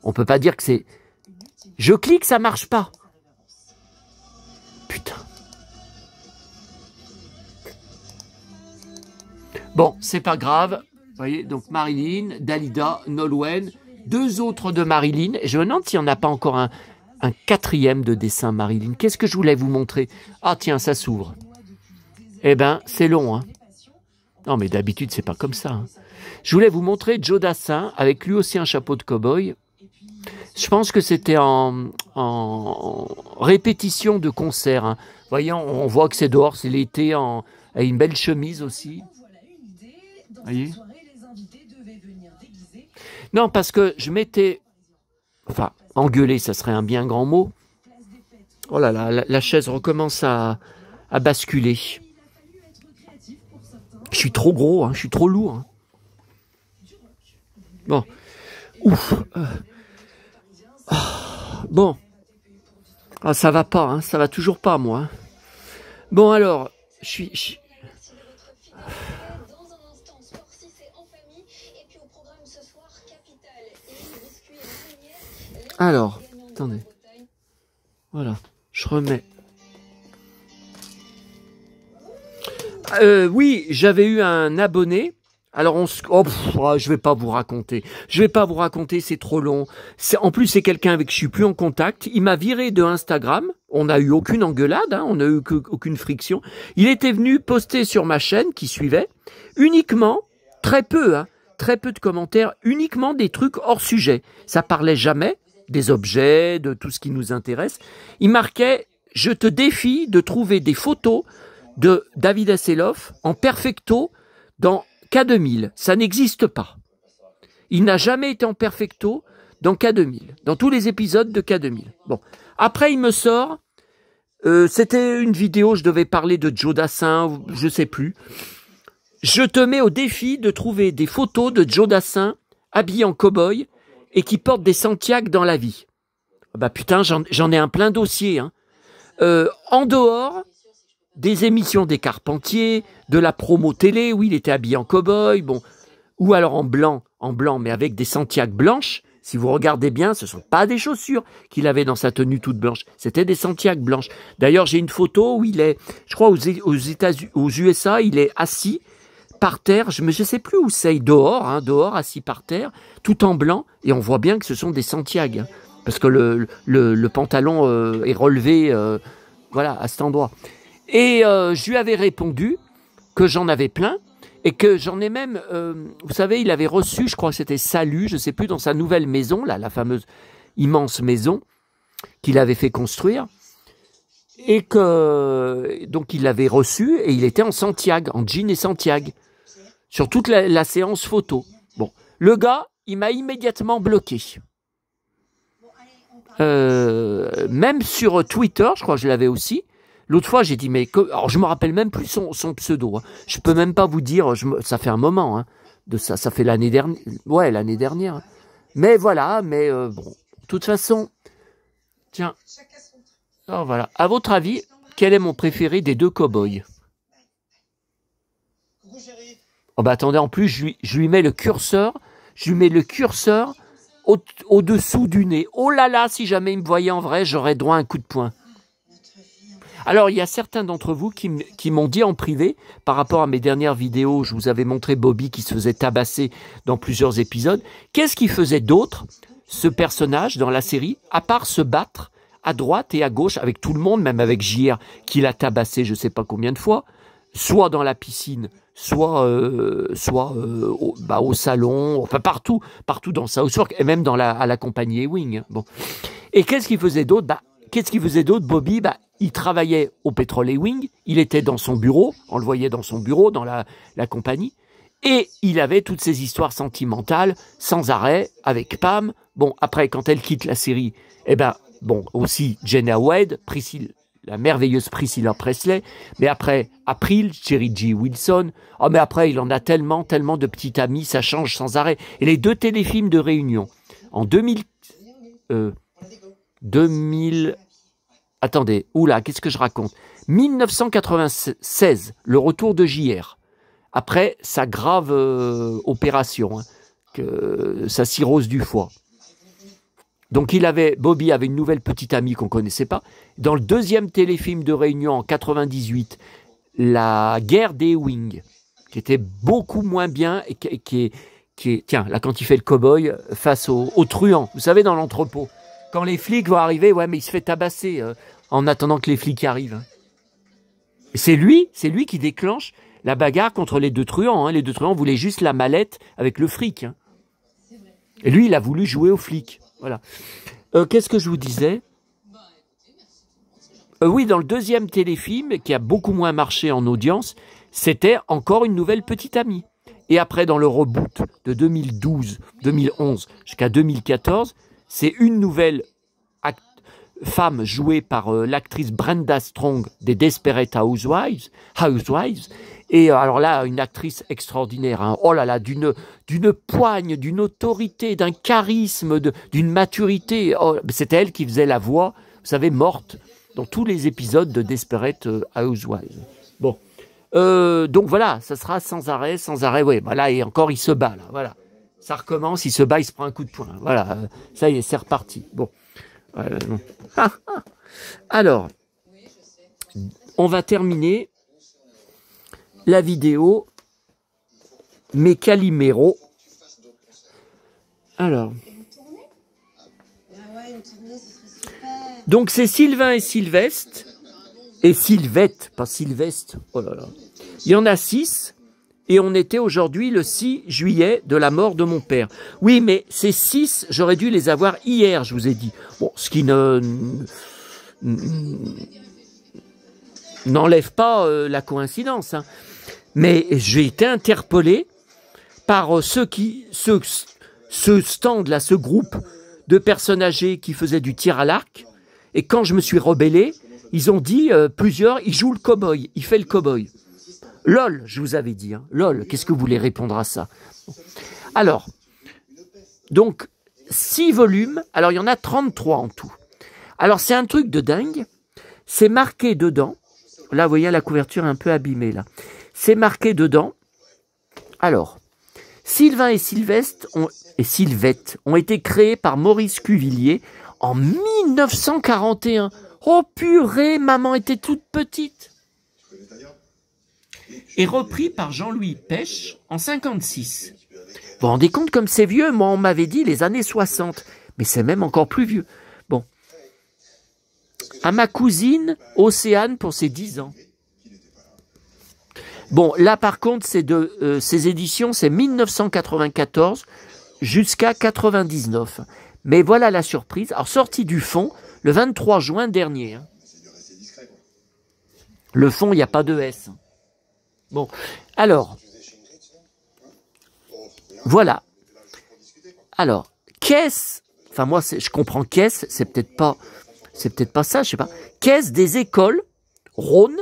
On peut pas dire que c'est... Je clique, ça marche pas. Putain. Bon, c'est pas grave. Vous voyez, donc Marilyn, Dalida, Nolwenn, 2 autres de Marilyn. Et je me demande s'il n'y en a pas encore un 4e de dessin Marilyn. Qu'est-ce que je voulais vous montrer? Ah tiens, ça s'ouvre. Eh ben, c'est long, hein. Non, mais d'habitude, c'est pas comme ça. Hein. Je voulais vous montrer Joe Dassin, avec lui aussi un chapeau de cow-boy. Je pense que c'était en répétition de concert. Hein. Voyons, on voit que c'est dehors, c'est l'été, avec une belle chemise aussi. Voyez? Non, parce que je m'étais... Enfin, engueulé, ça serait un bien grand mot. Oh là là, la chaise recommence à basculer. Je suis trop gros, hein, je suis trop lourd. Hein. Bon. Ouf. Bon. Ah, ça va pas, hein, ça va toujours pas, moi. Hein. Bon, alors, je suis... Alors, attendez. Voilà, je remets. Oui, j'avais eu un abonné. Alors je vais pas vous raconter. Je vais pas vous raconter, c'est trop long. En plus, c'est quelqu'un avec qui je suis plus en contact. Il m'a viré de Instagram. On n'a eu aucune engueulade, hein, on n'a eu aucune friction. Il était venu poster sur ma chaîne qui suivait uniquement, très peu de commentaires, uniquement des trucs hors sujet. Ça parlait jamais des objets, de tout ce qui nous intéresse. Il marquait « Je te défie de trouver des photos de David Hasselhoff en perfecto dans K2000. Ça n'existe pas. Il n'a jamais été en perfecto dans K2000, dans tous les épisodes de K2000. Bon, après il me sort, c'était une vidéo, je devais parler de Joe Dassin, je sais plus. Je te mets au défi de trouver des photos de Joe Dassin habillé en cow-boy et qui porte des Santiago dans la vie. Bah putain, j'en ai un plein dossier. Hein. En dehors des émissions des Carpentiers, de la promo télé où il était habillé en cow-boy, bon, ou alors en blanc, mais avec des Santiago blanches. Si vous regardez bien, ce ne sont pas des chaussures qu'il avait dans sa tenue toute blanche, c'était des Santiago blanches. D'ailleurs, j'ai une photo où il est, je crois aux USA, il est assis par terre, je ne sais plus où c'est, dehors, assis par terre, tout en blanc, et on voit bien que ce sont des Santiago, hein, parce que le pantalon est relevé, voilà, à cet endroit. Et je lui avais répondu que j'en avais plein, et que j'en ai même, vous savez, il avait reçu, je crois que c'était Salut, je ne sais plus, dans sa nouvelle maison, là, la fameuse immense maison qu'il avait fait construire, et que donc il l'avait reçu, et il était en Santiago, en jean et Santiago, sur toute la séance photo. Bon, le gars, il m'a immédiatement bloqué. Même sur Twitter, je crois que je l'avais aussi. L'autre fois, j'ai dit, mais... Alors, je me rappelle même plus son pseudo. Hein. Je peux même pas vous dire, ça fait un moment, hein, de ça fait l'année dernière. Ouais, l'année dernière. Mais voilà, bon, de toute façon, tiens. Alors voilà, à votre avis, quel est mon préféré des 2 cow-boys? Oh bah attendez, en plus, je lui mets le curseur, au-dessous du nez. Oh là là, si jamais il me voyait en vrai, j'aurais droit à un coup de poing. Alors, il y a certains d'entre vous qui m'ont dit en privé, par rapport à mes dernières vidéos, je vous avais montré Bobby qui se faisait tabasser dans plusieurs épisodes. Qu'est-ce qu'il faisait d'autre, ce personnage, dans la série, à part se battre à droite et à gauche avec tout le monde, même avec JR, qui l'a tabassé je ne sais pas combien de fois, soit dans la piscine, soit au salon, enfin partout dans South Park, et même à la compagnie Ewing. Bon. Et qu'est-ce qu'il faisait d'autre? Bobby? Il travaillait au Pétrole Ewing, il était dans son bureau, on le voyait dans son bureau, dans la compagnie, et il avait toutes ces histoires sentimentales, sans arrêt, avec Pam. Bon, après, quand elle quitte la série, aussi Jenna Wade, la merveilleuse Priscilla Presley, mais après, April, Cherry G. Wilson, mais après, il en a tellement de petites amies, ça change sans arrêt. Et les 2 téléfilms de réunion, en 2000, attendez, qu'est-ce que je raconte? 1996, le retour de JR, après sa grave opération, sa cirrhose du foie. Donc Bobby avait une nouvelle petite amie qu'on ne connaissait pas. Dans le 2e téléfilm de réunion en 98, la guerre des Ewing, qui était beaucoup moins bien, et tiens, là quand il fait le cow-boy face aux truands, vous savez, dans l'entrepôt. Quand les flics vont arriver, mais il se fait tabasser en attendant que les flics arrivent. Et c'est lui qui déclenche la bagarre contre les 2 truands. Les 2 truands voulaient juste la mallette avec le fric. Et lui, il a voulu jouer aux flics. Voilà. Qu'est-ce que je vous disais? Oui, dans le 2e téléfilm, qui a beaucoup moins marché en audience, c'était encore une nouvelle petite amie. Et après, dans le reboot de 2011 jusqu'à 2014, c'est une nouvelle femme jouée par l'actrice Brenda Strong des Desperate Housewives. Et alors là, une actrice extraordinaire. Oh là là, d'une poigne, d'une autorité, d'un charisme, d'une maturité. Oh, c'était elle qui faisait la voix, vous savez, morte dans tous les épisodes de Desperate Housewives. Bon, donc voilà, ça sera sans arrêt. Oui, voilà, et encore il se bat là. Voilà, ça recommence, il se bat, il se prend un coup de poing. Voilà, ça y est, c'est reparti. Bon, alors, on va terminer la vidéo, mais Calimero. Alors, donc c'est Sylvain et Sylvestre, pas Sylvestre, oh là là. Il y en a 6, et on était aujourd'hui le 6 juillet de la mort de mon père. Oui, mais ces 6, j'aurais dû les avoir hier, je vous ai dit. Bon, ce qui n'enlève pas la coïncidence, hein. Mais j'ai été interpellé par ce stand-là, ce groupe de personnes âgées qui faisaient du tir à l'arc. Et quand je me suis rebellé, ils ont dit, plusieurs, il joue le cow-boy, il fait le cow-boy. LOL, je vous avais dit. Hein. LOL, qu'est-ce que vous voulez répondre à ça? Alors, donc, 6 volumes. Alors, il y en a 33 en tout. Alors, c'est un truc de dingue. C'est marqué dedans. Là, vous voyez, la couverture est un peu abîmée, là. C'est marqué dedans. Alors, Sylvain et Sylvette ont été créés par Maurice Cuvillier en 1941. Oh purée, maman était toute petite. Et repris par Jean-Louis Pêche en 56. Vous vous rendez compte comme c'est vieux? Moi, on m'avait dit les années 60. Mais c'est même encore plus vieux. Bon. À ma cousine, Océane, pour ses 10 ans. Bon, là, par contre, c'est ces éditions, c'est 1994 jusqu'à 99. Mais voilà la surprise. Alors, sortie du fond, le 23 juin dernier. Hein. Le fond, il n'y a pas de S. Bon, alors, voilà. Alors, caisse, enfin moi, je comprends caisse, c'est peut-être pas ça, je sais pas. Caisse des écoles, Rhône,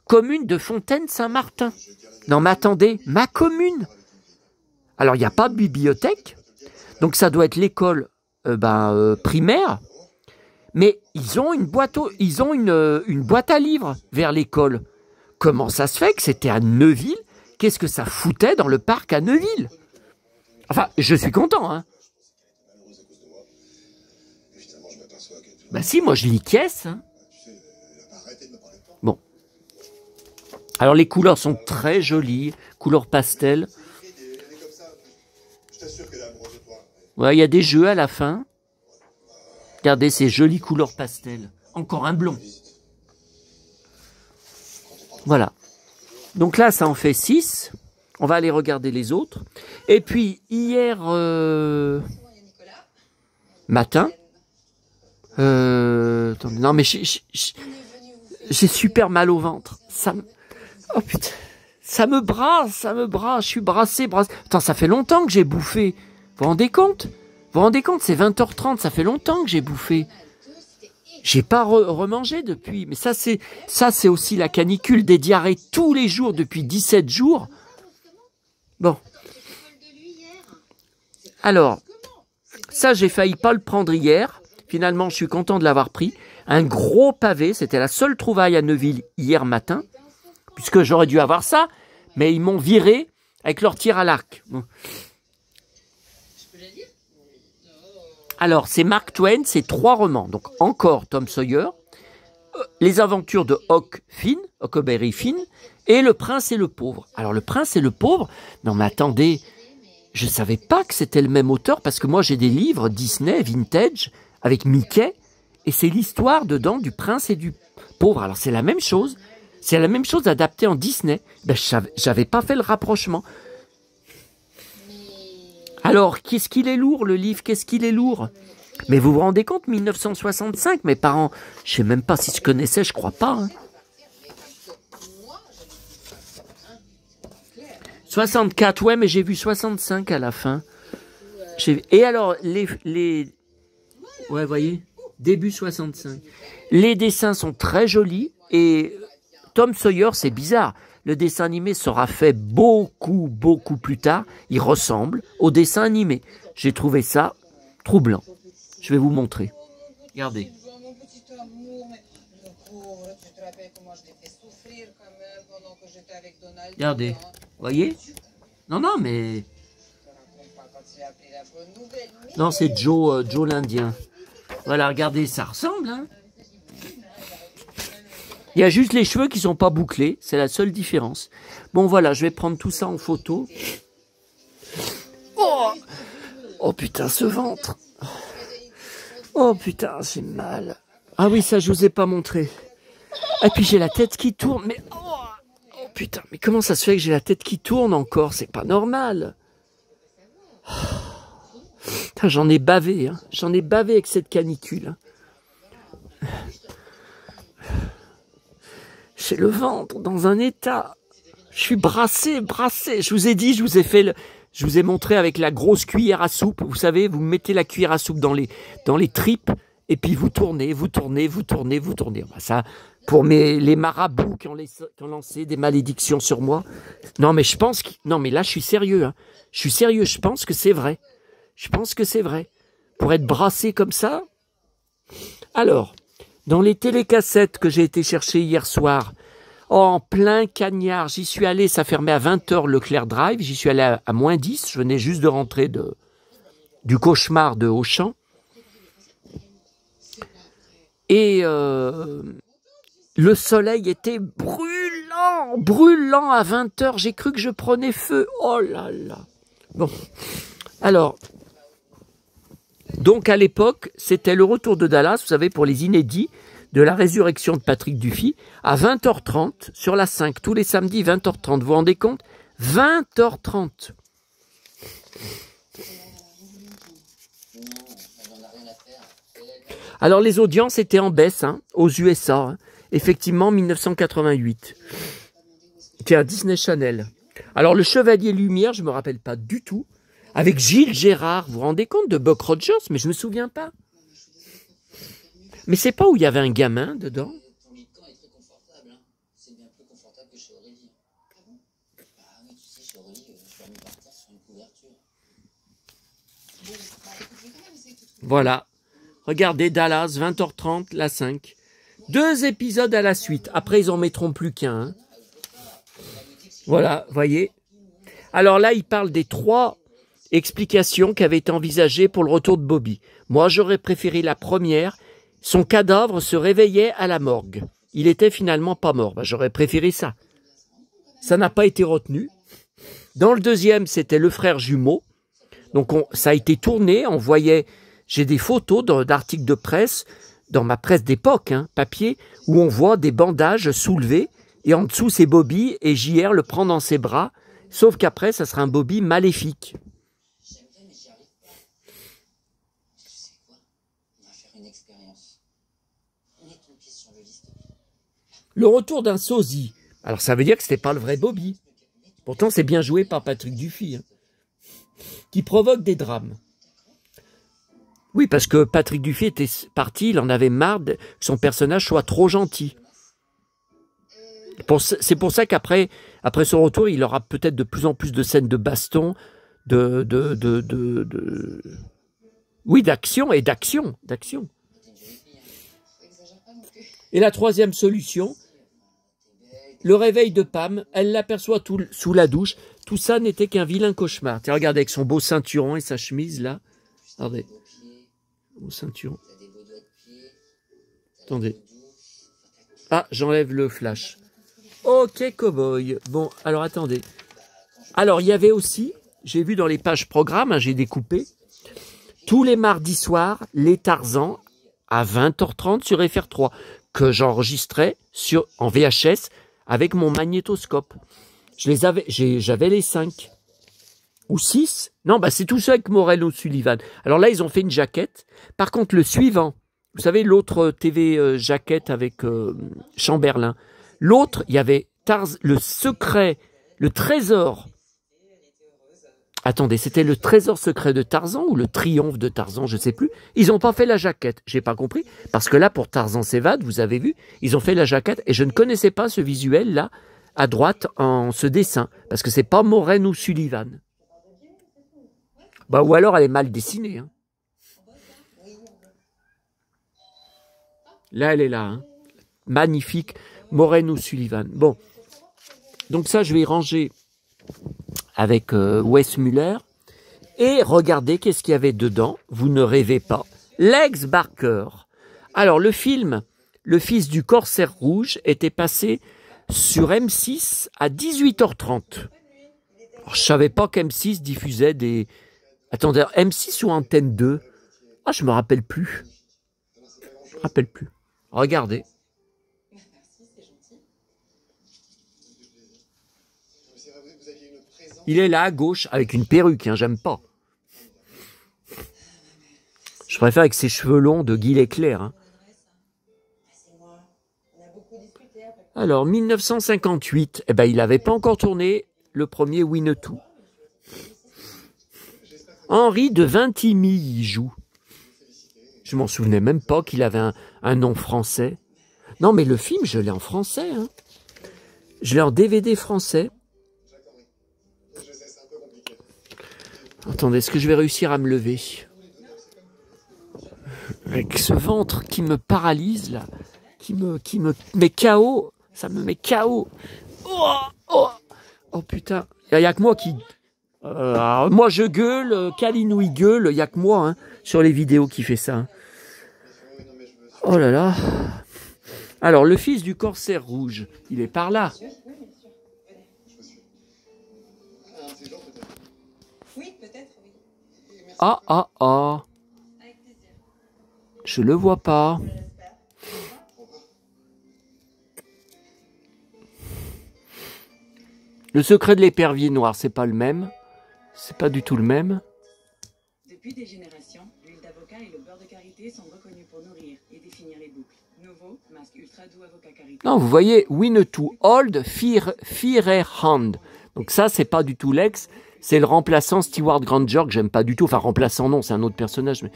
commune de Fontaine-Saint-Martin. Non, mais attendez, ma commune. Alors, il n'y a pas de bibliothèque, donc ça doit être l'école primaire, mais ils ont une boîte à livres vers l'école. Comment ça se fait que c'était à Neuville? Qu'est-ce que ça foutait dans le parc à Neuville? Enfin, je suis content, hein. Ben si, moi je lis caisse. Hein. Alors les couleurs sont très jolies, couleurs pastel. Ouais, il y a des jeux à la fin. Regardez ces jolies couleurs pastel. Encore un blond. Voilà. Donc là, ça en fait 6. On va aller regarder les autres. Et puis, hier matin... attendez, non, mais j'ai super mal au ventre. Oh putain. Ça me brasse. Je suis brassé. Attends, ça fait longtemps que j'ai bouffé. Vous vous rendez compte? C'est 20h30, ça fait longtemps que j'ai bouffé. J'ai pas remangé depuis. Mais ça, c'est aussi la canicule, des diarrhées tous les jours depuis 17 jours. Bon. Alors, ça, j'ai failli pas le prendre hier. Finalement, je suis content de l'avoir pris. Un gros pavé, c'était la seule trouvaille à Neuville hier matin, puisque j'aurais dû avoir ça, mais ils m'ont viré avec leur tir à l'arc. Bon. Alors, c'est Mark Twain, c'est 3 romans. Donc, encore Tom Sawyer, Les aventures de Huckleberry Finn, et Le Prince et le Pauvre. Alors, Le Prince et le Pauvre, non mais attendez, je ne savais pas que c'était le même auteur, parce que moi, j'ai des livres Disney, vintage, avec Mickey, et c'est l'histoire dedans du Prince et du Pauvre. Alors, c'est la même chose. C'est la même chose adaptée en Disney. Ben, j'avais pas fait le rapprochement. Alors, qu'est-ce qu'il est lourd, le livre? Qu'est-ce qu'il est lourd? Mais vous vous rendez compte, 1965, mes parents, je sais même pas si je connaissais, je crois pas. Hein. 64, ouais, mais j'ai vu 65 à la fin. Et alors, ouais, voyez, début 65. Les dessins sont très jolis, et Tom Sawyer, c'est bizarre. Le dessin animé sera fait beaucoup plus tard. Il ressemble au dessin animé. J'ai trouvé ça troublant. Je vais vous montrer. Regardez. Regardez. Voyez? Non, mais... Non, c'est Joe l'Indien. Voilà, regardez, ça ressemble, hein? Il y a juste les cheveux qui sont pas bouclés, c'est la seule différence. Bon voilà, je vais prendre tout ça en photo. Oh putain, ce ventre. Oh putain, j'ai mal. Ah oui, ça je vous ai pas montré. Et puis j'ai la tête qui tourne, mais oh putain, mais comment ça se fait que j'ai la tête qui tourne encore? C'est pas normal. J'en ai bavé, hein. J'en ai bavé avec cette canicule. J'ai le ventre dans un état. Je suis brassé. Je vous ai dit, je vous ai montré avec la grosse cuillère à soupe. Vous savez, vous mettez la cuillère à soupe dans les tripes et puis vous tournez. Ça, pour les marabouts qui ont lancé des malédictions sur moi. Non, mais non, mais là, je suis sérieux. Hein. Je suis sérieux. Je pense que c'est vrai. Pour être brassé comme ça. Alors. Dans les télécassettes que j'ai été chercher hier soir, en plein cagnard, j'y suis allé, ça fermait à 20h Leclerc Drive, j'y suis allé à moins 10, je venais juste de rentrer du cauchemar de Auchan. Et le soleil était brûlant à 20h, j'ai cru que je prenais feu, oh là là. Bon, alors... Donc à l'époque, c'était le retour de Dallas, vous savez, pour les inédits de la résurrection de Patrick Dufy, à 20h30 sur la 5, tous les samedis 20h30. Vous vous rendez compte? 20h30. Alors les audiences étaient en baisse aux USA, effectivement 1988. Tiens, Disney Channel. Alors le Chevalier Lumière, je ne me rappelle pas du tout. Avec Gilles Gérard, vous vous rendez compte de Buck Rogers? Mais je ne me souviens pas. Mais c'est pas où il y avait un gamin dedans? Ton lit de camp est très confortable. C'est bien plus confortable que chez Aurélie. Ah bon? Bah oui, tu sais, chez Aurélie, je dormais par terre sur une couverture. Voilà. Regardez, Dallas, 20h30, la 5. 2 épisodes à la suite. Après, ils en mettront plus qu'un. Voilà, voyez. Alors là, il parle des 3... explication qui avait été envisagée pour le retour de Bobby. Moi, j'aurais préféré la première. Son cadavre se réveillait à la morgue. Il était finalement pas mort. Ben, j'aurais préféré ça. Ça n'a pas été retenu. Dans le deuxième, c'était le frère jumeau. Donc ça a été tourné, on voyait, j'ai des photos d'articles de presse, dans ma presse d'époque, hein, papier, où on voit des bandages soulevés, et en dessous c'est Bobby, et JR le prend dans ses bras, sauf qu'après ça sera un Bobby maléfique. J'aimerais, mais j'y arrive pas. Tu sais quoi? On va faire une expérience. Mets ton pied sur le lit, s'il te plaît. Le retour d'un sosie. Alors ça veut dire que c'était pas le vrai Bobby. Pourtant c'est bien joué par Patrick Dufy, hein, qui provoque des drames. Oui, parce que Patrick Dufy était parti, il en avait marre que son personnage soit trop gentil. C'est pour ça qu'après son retour, il aura peut-être de plus en plus de scènes de baston, oui, d'action et d'action. Et la troisième solution, le réveil de Pam, elle l'aperçoit sous la douche. Tout ça n'était qu'un vilain cauchemar. Tiens, regardez avec son beau ceinturon et sa chemise là. Regardez. Beau ceinturon. Attendez. Ah, j'enlève le flash. Ok, cowboy. Bon, alors attendez. Alors, il y avait aussi, j'ai vu dans les pages programmes, hein, j'ai découpé, tous les mardis soirs, les Tarzans, à 20h30 sur FR3, que j'enregistrais en VHS avec mon magnétoscope. J'avais les 5 ou 6. Non, bah c'est tout ça avec Morel O'Sullivan. Alors là, ils ont fait une jaquette. Par contre, le suivant, vous savez, l'autre TV jaquette avec Chamberlain. L'autre, il y avait le secret, le trésor. Attendez, c'était le trésor secret de Tarzan ou le triomphe de Tarzan, je ne sais plus. Ils n'ont pas fait la jaquette, j'ai pas compris. Parce que là, pour Tarzan s'évade, vous avez vu, ils ont fait la jaquette et je ne connaissais pas ce visuel là, à droite, en ce dessin. Parce que c'est pas Morel ou Sullivan. Bah, ou alors elle est mal dessinée. Hein. Là, elle est là. Hein. Magnifique. Morel ou Sullivan. Bon. Donc ça, je vais ranger avec Wes Muller. Et regardez qu'est-ce qu'il y avait dedans. Vous ne rêvez pas. Lex Barker. Alors, le film, Le fils du corsaire rouge, était passé sur M6 à 18h30. Alors, je savais pas qu'M6 diffusait des... Attendez, M6 ou Antenne 2? Ah, je me rappelle plus. Je me rappelle plus. Regardez. Il est là à gauche avec une perruque, hein, j'aime pas. Je préfère avec ses cheveux longs de Guy Leclerc. Hein. Alors, 1958, eh ben, il n'avait pas encore tourné le premier Winnetou. Henri de Vintimille y joue. Je m'en souvenais même pas qu'il avait un nom français. Non, mais le film, je l'ai en français. Hein. Je l'ai en DVD français. Attendez, est-ce que je vais réussir à me lever? Avec ce ventre qui me paralyse, là, qui me met KO, ça me met KO. Oh putain, il n'y a que moi qui... moi je gueule, Kalinou il gueule, il n'y a que moi hein, sur les vidéos qui fait ça. Hein. Oh là là. Alors, le fils du corsaire rouge, il est par là. Ah. Je le vois pas. Le secret de l'épervier noir, c'est pas le même. C'est pas du tout le même. Depuis des générations, l'huile d'avocat et le beurre de karité sont reconnus pour nourrir et définir les boucles. Nouveau, masque ultra doux avocat karité. Non, vous voyez, Winnetou, Old Fire Hand. Donc ça, c'est pas du tout Lex. C'est le remplaçant Stewart Granger que j'aime pas du tout. Enfin, remplaçant, non, c'est un autre personnage. Mais...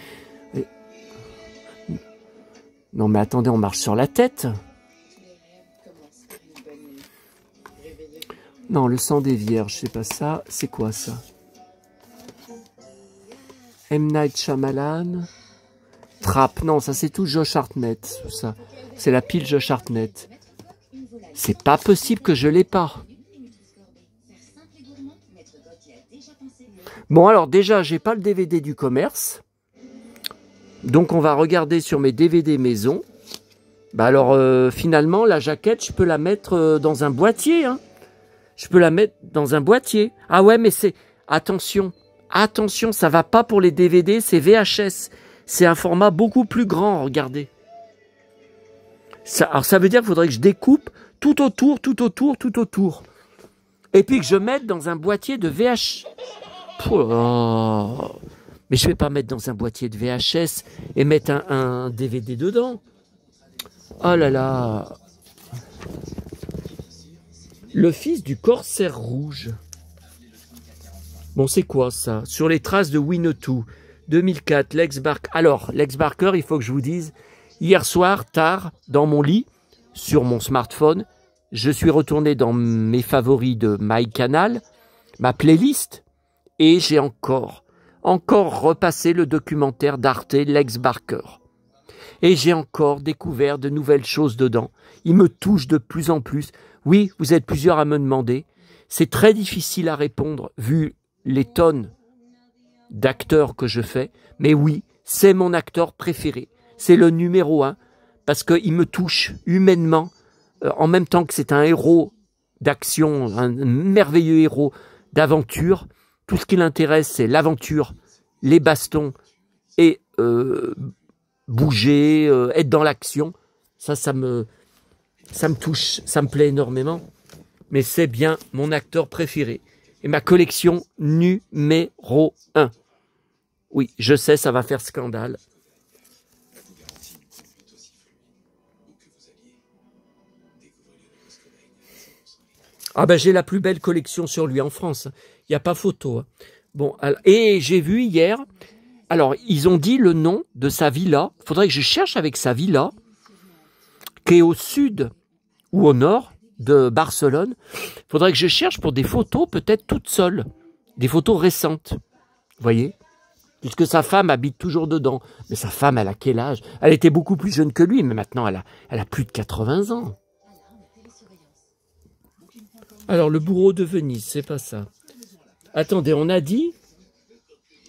Non, mais attendez, on marche sur la tête. Non, le sang des vierges, c'est pas ça. C'est quoi ça? M. Night Shyamalan. Trap, non, ça c'est tout Josh Hartnett. Ça, c'est la pile Josh Hartnett. C'est pas possible que je l'ai pas. Bon, alors déjà, j'ai pas le DVD du commerce. Donc, on va regarder sur mes DVD maison. Bah alors, finalement, la jaquette, je peux la mettre dans un boîtier. Hein. Je peux la mettre dans un boîtier. Ah ouais, mais c'est... Attention, attention, ça va pas pour les DVD, c'est VHS. C'est un format beaucoup plus grand, regardez. Alors ça veut dire qu'il faudrait que je découpe tout autour, tout autour, tout autour. Et puis que je mette dans un boîtier de VHS. Oh. Mais je ne vais pas mettre dans un boîtier de VHS et mettre un DVD dedans. Oh là là. Le fils du corsaire rouge. Bon, c'est quoi ça? Sur les traces de Winnetou. 2004, Lex Barker. Alors, Lex Barker, il faut que je vous dise, hier soir, tard, dans mon lit, sur mon smartphone, je suis retourné dans mes favoris de MyCanal, ma playlist, et j'ai encore repassé le documentaire d'Arte, Lex Barker. Et j'ai encore découvert de nouvelles choses dedans. Il me touche de plus en plus. Oui, vous êtes plusieurs à me demander. C'est très difficile à répondre, vu les tonnes d'acteurs que je fais. Mais oui, c'est mon acteur préféré. C'est le numéro 1, parce qu'il me touche humainement, en même temps que c'est un héros d'action, un merveilleux héros d'aventure. Tout ce qui l'intéresse, c'est l'aventure, les bastons et bouger, être dans l'action. Ça me touche, ça me plaît énormément. Mais c'est bien mon acteur préféré. Et ma collection numéro 1. Oui, je sais, ça va faire scandale. Ah ben j'ai la plus belle collection sur lui en France. Il n'y a pas photo. Bon, alors, et j'ai vu hier, alors ils ont dit le nom de sa villa. Il faudrait que je cherche avec sa villa, qui est au sud ou au nord de Barcelone. Il faudrait que je cherche pour des photos peut-être toutes seules. Des photos récentes. Vous voyez? Puisque sa femme habite toujours dedans. Mais sa femme, elle a quel âge? Elle était beaucoup plus jeune que lui, mais maintenant elle a plus de 80 ans. Alors, le bourreau de Venise, c'est pas ça. Attendez, on a dit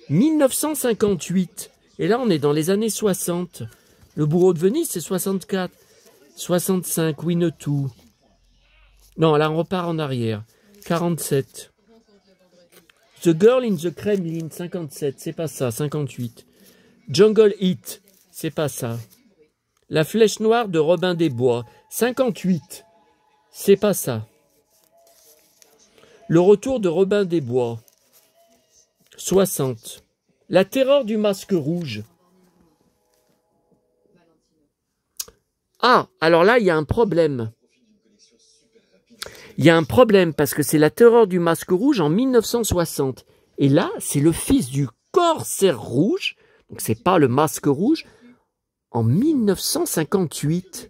1958. Et là, on est dans les années 60. Le bourreau de Venise, c'est 64. 65, Winnetou. Non, là, on repart en arrière. 47. The Girl in the Kremlin, 57. C'est pas ça, 58. Jungle Heat, c'est pas ça. La Flèche Noire de Robin des Bois, 58. C'est pas ça. Le retour de Robin des Bois, 60. La terreur du masque rouge. Ah, alors là, il y a un problème. Il y a un problème parce que c'est la terreur du masque rouge en 1960. Et là, c'est le fils du corsaire rouge, donc c'est pas le masque rouge, en 1958.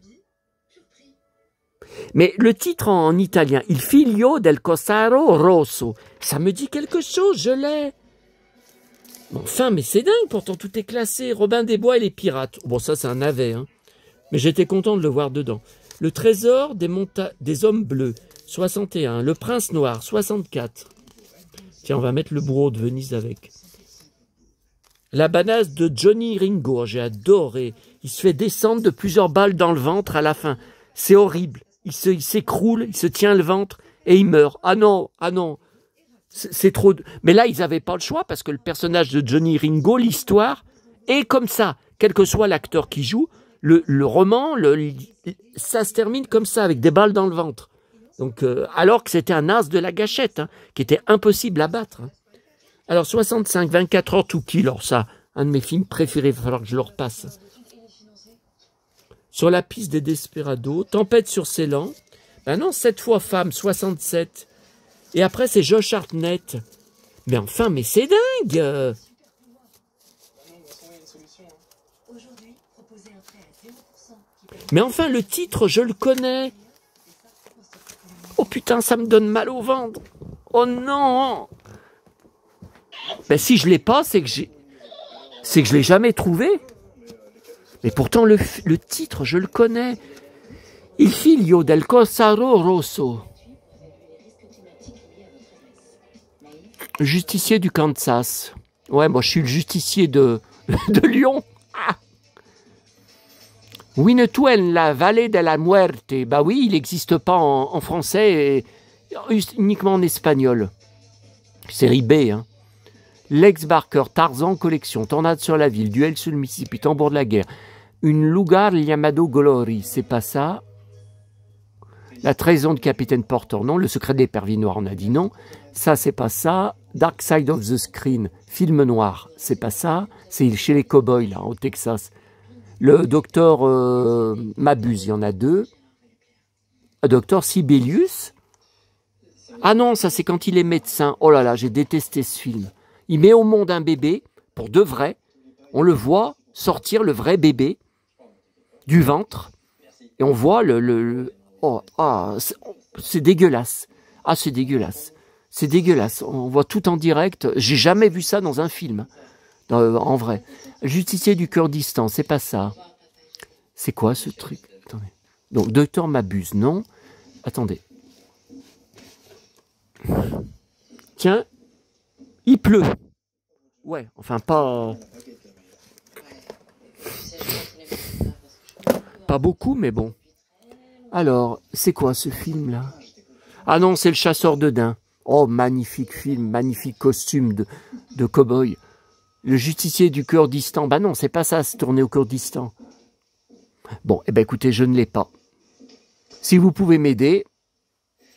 Mais le titre en italien, Il figlio del corsaro rosso, ça me dit quelque chose, je l'ai. Enfin, mais c'est dingue, pourtant tout est classé. Robin des Bois et les pirates. Bon, ça c'est un navet, hein. Mais j'étais content de le voir dedans. Le trésor des hommes bleus, 61. Le prince noir, 64. Tiens, on va mettre le bourreau de Venise avec. La banasse de Johnny Ringo, j'ai adoré. Il se fait descendre de plusieurs balles dans le ventre à la fin. C'est horrible. Il s'écroule, il se tient le ventre et il meurt. Ah non, ah non. C'est trop... Mais là, ils n'avaient pas le choix parce que le personnage de Johnny Ringo, l'histoire, est comme ça. Quel que soit l'acteur qui joue, le roman, ça se termine comme ça, avec des balles dans le ventre. Donc, alors que c'était un as de la gâchette, hein, qui était impossible à battre. Hein. Alors, 65, 24 heures to kill. Alors ça, un de mes films préférés, il va falloir que je le repasse. Sur la piste des Desperados, Tempête sur Ceylan. Ben non, 7 fois femme, 67. Et après, c'est Josh Hartnett. Mais enfin, mais c'est dingue! Mais enfin, le titre, je le connais. Oh putain, ça me donne mal au ventre. Oh non! Ben si je l'ai pas, c'est que je l'ai jamais trouvé. Mais pourtant, le titre, je le connais. Il figlio del corsaro rosso. Justicier du Kansas. Ouais, moi, je suis le justicier de Lyon. Ah. Winnetou en la vallée de la muerte. Bah oui, il n'existe pas en français. uniquement en espagnol. Série B, hein. Lex Barker, Tarzan Collection, Tornade sur la ville, Duel sur le Mississippi, Tambour de la guerre. Une lugar llamado Glory, c'est pas ça. La trahison de Capitaine Porter, non. Le secret des pervis noirs, on a dit non. Ça, c'est pas ça. Dark Side of the Screen, film noir, c'est pas ça. C'est chez les cowboys, là, au Texas. Le docteur Mabuse, il y en a deux. Le docteur Sibelius. Ah non, ça c'est quand il est médecin. Oh là là, j'ai détesté ce film. Il met au monde un bébé, pour de vrai. On le voit sortir, le vrai bébé, du ventre. Et on voit oh, ah, c'est dégueulasse. Ah, c'est dégueulasse. C'est dégueulasse. On voit tout en direct. J'ai jamais vu ça dans un film. En vrai. Justicier du Kurdistan, c'est pas ça. C'est quoi ce truc? Attendez. Donc, docteur Mabuse, non. Attendez. Tiens, il pleut. Ouais, enfin pas... Pas beaucoup, mais bon. Alors, c'est quoi ce film-là? Ah non, c'est Le Chasseur de daims. Oh, magnifique film, magnifique costume de cow-boy. Le Justicier du Kurdistan. Bah non, c'est pas ça, c'est tourné au Kurdistan. Bon, eh ben écoutez, je ne l'ai pas. Si vous pouvez m'aider,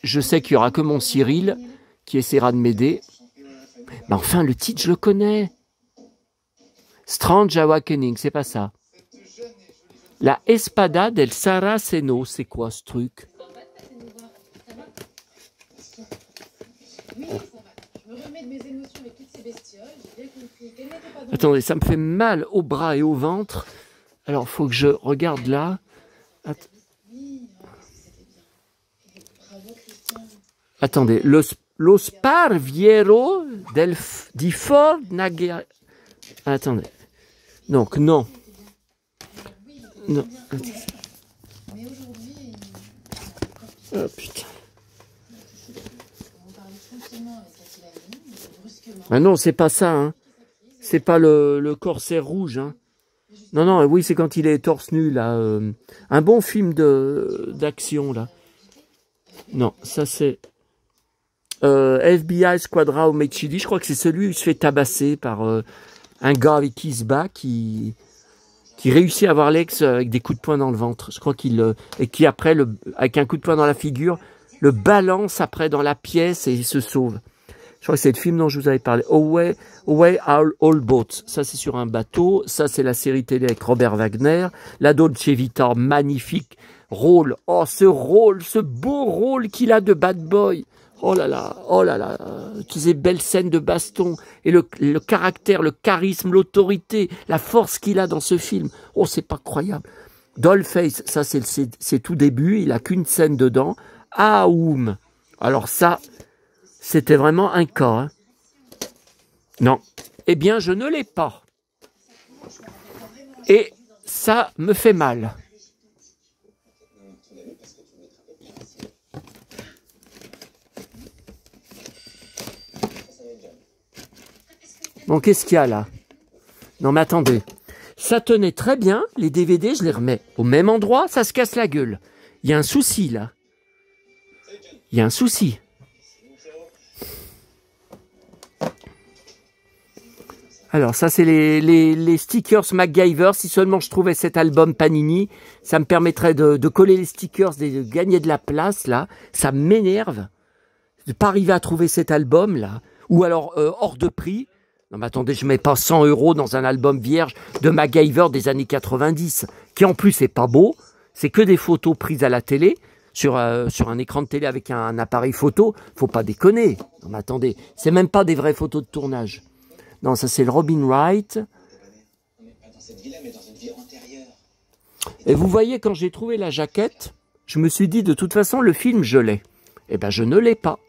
je sais qu'il n'y aura que mon Cyril qui essaiera de m'aider. Mais enfin, le titre, je le connais. Strange Awakening, c'est pas ça. La Espada del Saraceno, c'est quoi ce truc? Attendez, ça me fait mal au bras et au ventre. Alors, il faut que je regarde là. Attendez, Lo Sparviero di Fornaga. Attendez. Donc, non. Non. Oh putain. Ah non, c'est pas ça, hein. C'est pas le corsaire rouge, hein. Non, non, oui, c'est quand il est torse nu, là. Un bon film d'action, là. Non, ça c'est... FBI Squadra Omechili, je crois que c'est celui où il se fait tabasser par un gars avec qui il se bat, qui réussit à avoir l'ex avec des coups de poing dans le ventre. Je crois et qui après, avec un coup de poing dans la figure, le balance après dans la pièce et il se sauve. Je crois que c'est le film dont je vous avais parlé. Away All Boats. Ça, c'est sur un bateau. Ça, c'est la série télé avec Robert Wagner. La Dolce Vita, magnifique rôle. Oh, ce beau rôle qu'il a de bad boy. Oh là là, toutes ces belles scènes de baston. Et le caractère, le charisme, l'autorité, la force qu'il a dans ce film. Oh, c'est pas croyable. Dollface, ça, c'est tout début. Il a qu'une scène dedans. Aoum. Alors ça... C'était vraiment un cas. Hein. Non. Eh bien, je ne l'ai pas. Et ça me fait mal. Bon, qu'est-ce qu'il y a là? Non, mais attendez. Ça tenait très bien. Les DVD, je les remets au même endroit. Ça se casse la gueule. Il y a un souci, là. Il y a un souci. Alors ça c'est les stickers MacGyver. Si seulement je trouvais cet album Panini, ça me permettrait de coller les stickers, de gagner de la place là. Ça m'énerve de pas arriver à trouver cet album là. Ou alors hors de prix. Non mais attendez, je mets pas 100 € dans un album vierge de MacGyver des années 90, qui en plus est pas beau. C'est que des photos prises à la télé, sur un écran de télé avec un appareil photo. Faut pas déconner. Non mais attendez, c'est même pas des vraies photos de tournage. Non, ça c'est le Robin Wright. Et vous voyez, quand j'ai trouvé la jaquette, je me suis dit, de toute façon, le film, je l'ai. Eh ben, je ne l'ai pas.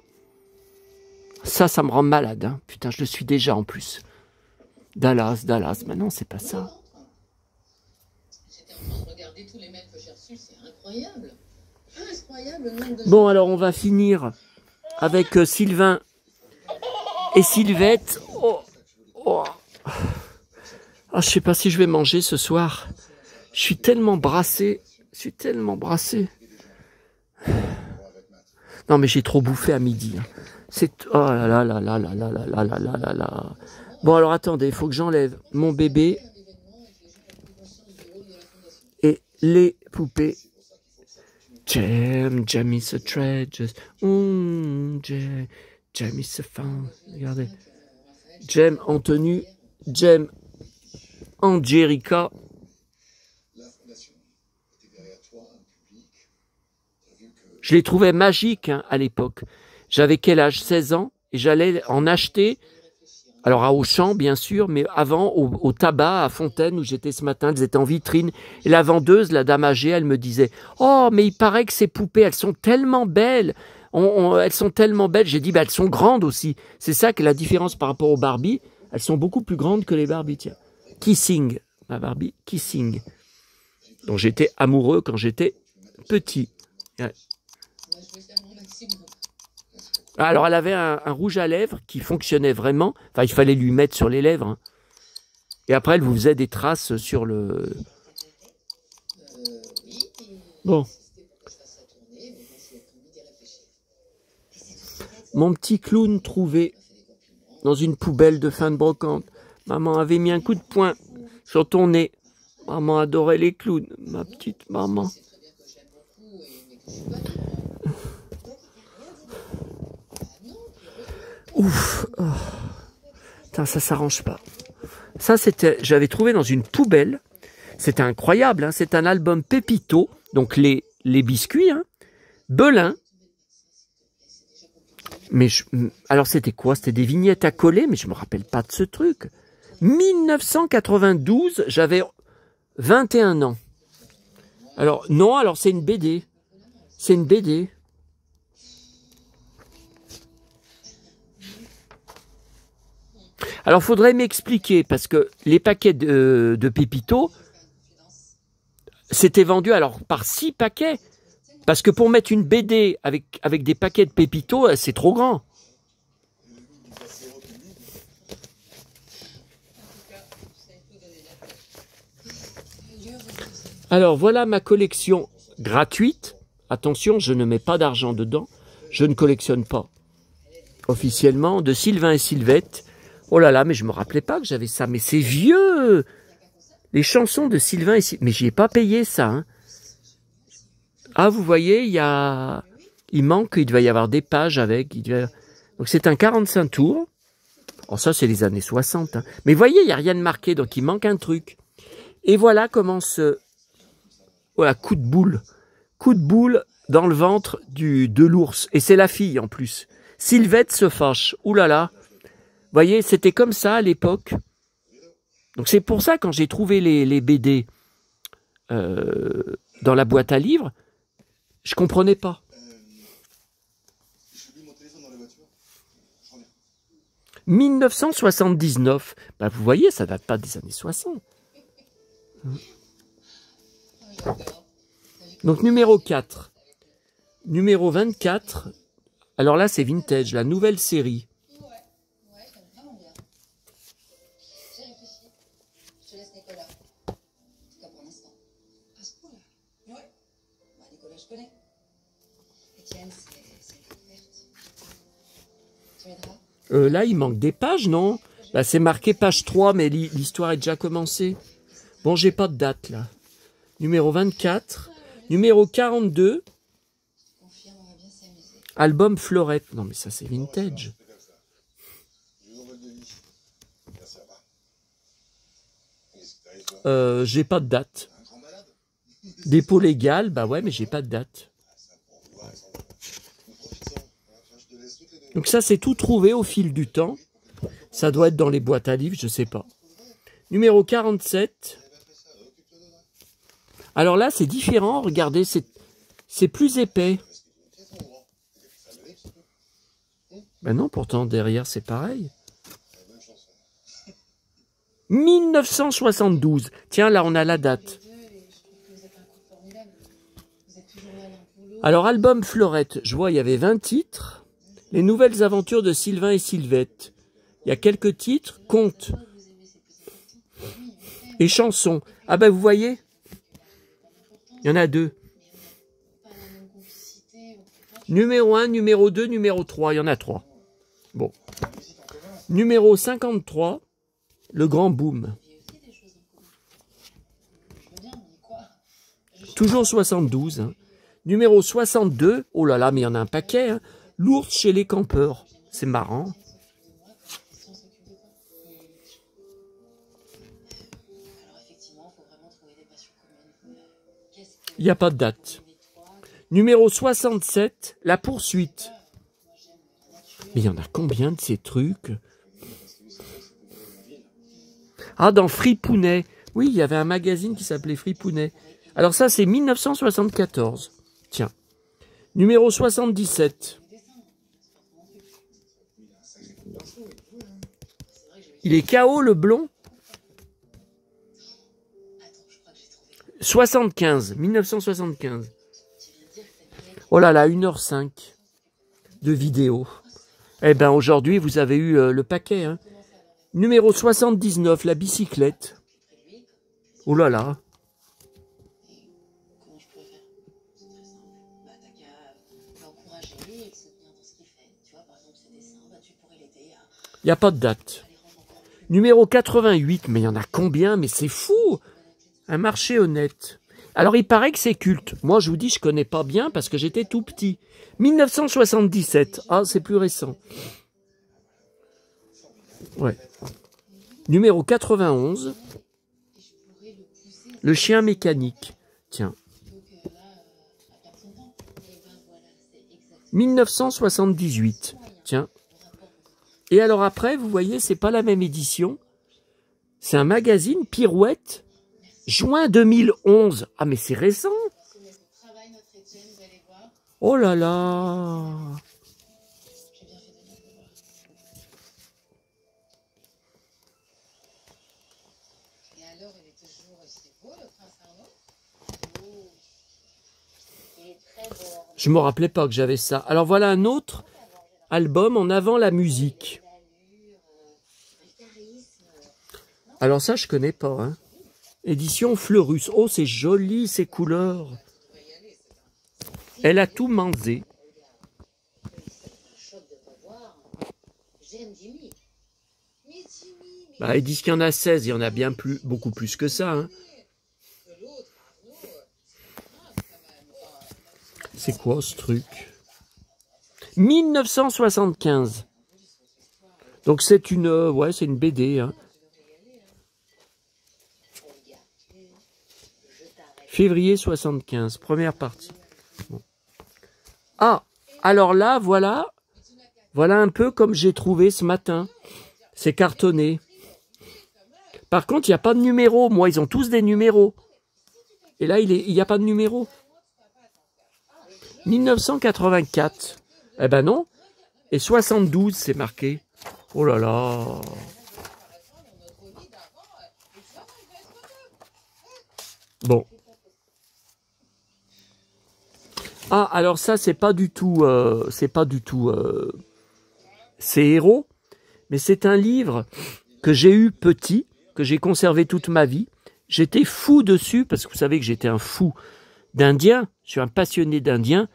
Ça me rend malade. Hein. Putain, je le suis déjà en plus. Dallas. Mais non, c'est pas ça. Bon, alors, on va finir avec Sylvain et Sylvette. Oh. Ah, je sais pas si je vais manger ce soir. Je suis tellement brassé. Non Non, mais j'ai trop bouffé à midi. Hein. C'est... Oh là là là là là là là là là là là là. Bon, alors attendez, il faut que j'enlève mon bébé et les poupées. Jem, Jem is a treasure. Jem is a fun. Regardez. Jem en tenue. Jem Angelica. Je les trouvais magiques hein, à l'époque. J'avais quel âge? 16 ans. Et j'allais en acheter, alors à Auchan bien sûr, mais avant au tabac à Fontaine où j'étais ce matin, elles étaient en vitrine. Et la vendeuse, la dame âgée, elle me disait « Oh, mais il paraît que ces poupées, elles sont tellement belles. Elles sont tellement belles. » J'ai dit bah, « Elles sont grandes aussi. » C'est ça que la différence par rapport aux Barbie. Elles sont beaucoup plus grandes que les Barbie. Tiens. Kissing, ma Barbie, Kissing. Dont j'étais amoureux quand j'étais petit. Ouais. Alors, elle avait un rouge à lèvres qui fonctionnait vraiment. Enfin, il fallait lui mettre sur les lèvres. Hein. Et après, elle vous faisait des traces sur le... Bon. Mon petit clown trouvé dans une poubelle de fin de brocante. Maman avait mis un coup de poing sur ton nez. Maman adorait les clowns, ma petite maman. Ouf, oh. Putain, ça s'arrange pas. Ça, c'était, j'avais trouvé dans une poubelle. C'était incroyable, hein. C'est un album Pépito, donc les biscuits, hein. Belin. Mais alors c'était quoi? C'était des vignettes à coller, mais je me rappelle pas de ce truc. 1992, j'avais 21 ans. Alors non, alors c'est une BD. C'est une BD. Alors, faudrait m'expliquer, parce que les paquets de Pépito, c'était vendu alors par 6 paquets. Parce que pour mettre une BD avec des paquets de Pépito, c'est trop grand. Alors, voilà ma collection gratuite. Attention, je ne mets pas d'argent dedans. Je ne collectionne pas officiellement de Sylvain et Sylvette. Oh là là, mais je me rappelais pas que j'avais ça. Mais c'est vieux. Les chansons de Sylvain et Sylvette. Mais j'y ai pas payé ça. Hein. Ah, vous voyez, il manque, il devait y avoir des pages avec. Donc c'est un 45 tours. Oh, ça, c'est les années 60. Hein. Mais vous voyez, il n'y a rien de marqué, donc il manque un truc. Et voilà comment voilà, coup de boule. Coup de boule dans le ventre de l'ours. Et c'est la fille, en plus. Sylvette se fâche. Ouh là là. Vous voyez, c'était comme ça à l'époque. Donc c'est pour ça, quand j'ai trouvé les BD dans la boîte à livres, je comprenais pas. 1979. Ben, vous voyez, ça date pas des années 60. Donc numéro 4. Numéro 24. Alors là, c'est vintage, la nouvelle série. Là, il manque des pages, non? Là, c'est marqué page 3, mais l'histoire est déjà commencée. Bon, j'ai pas de date, là. Numéro 24. Numéro 42. Album Fleurette. Non, mais ça, c'est vintage. J'ai pas de date. Dépôt légal, bah ouais, mais j'ai pas de date. Donc ça, c'est tout trouvé au fil du temps. Ça doit être dans les boîtes à livres, je sais pas. Numéro 47. Alors là, c'est différent. Regardez, c'est plus épais. Ben non, pourtant, derrière, c'est pareil. 1972. Tiens, là, on a la date. Alors, album Fleurette. Je vois, il y avait 20 titres. Les nouvelles aventures de Sylvain et Sylvette. Il y a quelques titres, contes et chansons. Ah ben vous voyez, il y en a 2. Numéro 1, numéro 2, numéro 3. Il y en a 3. Bon. Numéro 53, le grand boom. Toujours 72. Hein. Numéro 62, oh là là, mais il y en a un paquet. Hein. L'ours chez les campeurs. C'est marrant. Il n'y a pas de date. Numéro 67, la poursuite. Mais il y en a combien de ces trucs? Ah, dans Fripounet. Oui, il y avait un magazine qui s'appelait Fripounet. Alors ça, c'est 1974. Tiens. Numéro 77. Il est KO, le blond? 75, 1975. Oh là là, 1h05 de vidéo. Eh ben aujourd'hui, vous avez eu le paquet. Hein. Numéro 79, la bicyclette. Oh là là. Il n'y a pas de date. Numéro 88, mais il y en a combien? Mais c'est fou! Un marché honnête. Alors, il paraît que c'est culte. Moi, je vous dis, je connais pas bien parce que j'étais tout petit. 1977. Ah, c'est plus récent. Ouais. Numéro 91. Le chien mécanique. Tiens. 1978. Tiens. Et alors après, vous voyez, c'est pas la même édition. C'est un magazine, Pirouette. Juin 2011. Ah, mais c'est récent. Oh là là. Je me rappelais pas que j'avais ça. Alors voilà un autre album en avant la musique. Alors ça, je connais pas, hein. Édition Fleurus. Oh, c'est joli, ces couleurs. Elle a tout manzé. Bah, ils disent qu'il y en a 16, il y en a bien plus, beaucoup plus que ça. Hein. C'est quoi ce truc? 1975. Donc c'est une, ouais, c'est une BD. Hein. Février 75, première partie. Bon. Ah, alors là, voilà un peu comme j'ai trouvé ce matin. C'est cartonné. Par contre, il n'y a pas de numéro. Moi, ils ont tous des numéros. Et là, il n'y a pas de numéro. 1984. Eh ben non. Et 72, c'est marqué. Oh là là. Bon. Ah, alors ça, c'est pas du tout, c'est Héros, mais c'est un livre que j'ai eu petit, que j'ai conservé toute ma vie. J'étais fou dessus, parce que vous savez que j'étais un fou d'Indien, je suis un passionné d'Indien.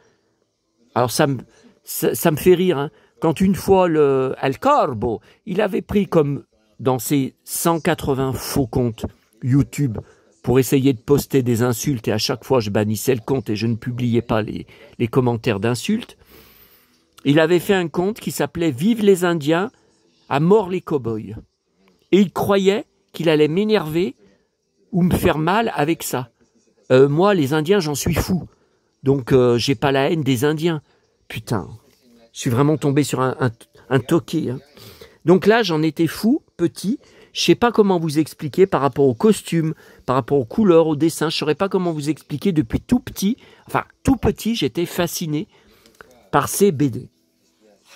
Alors ça me fait rire, hein. Quand une fois le El Corbo, il avait pris comme dans ses 180 faux comptes YouTube, pour essayer de poster des insultes, et à chaque fois je bannissais le compte et je ne publiais pas les commentaires d'insultes. Il avait fait un compte qui s'appelait « Vive les Indiens, à mort les cow-boys ». Et il croyait qu'il allait m'énerver ou me faire mal avec ça. Moi, les Indiens, j'en suis fou. Donc, j'ai pas la haine des Indiens. Putain, je suis vraiment tombé sur un toqué. Hein. Donc là, j'en étais fou, petit. Je sais pas comment vous expliquer par rapport aux costumes, par rapport aux couleurs, aux dessins. Je saurais pas comment vous expliquer depuis tout petit. Enfin, tout petit, j'étais fasciné par ces BD.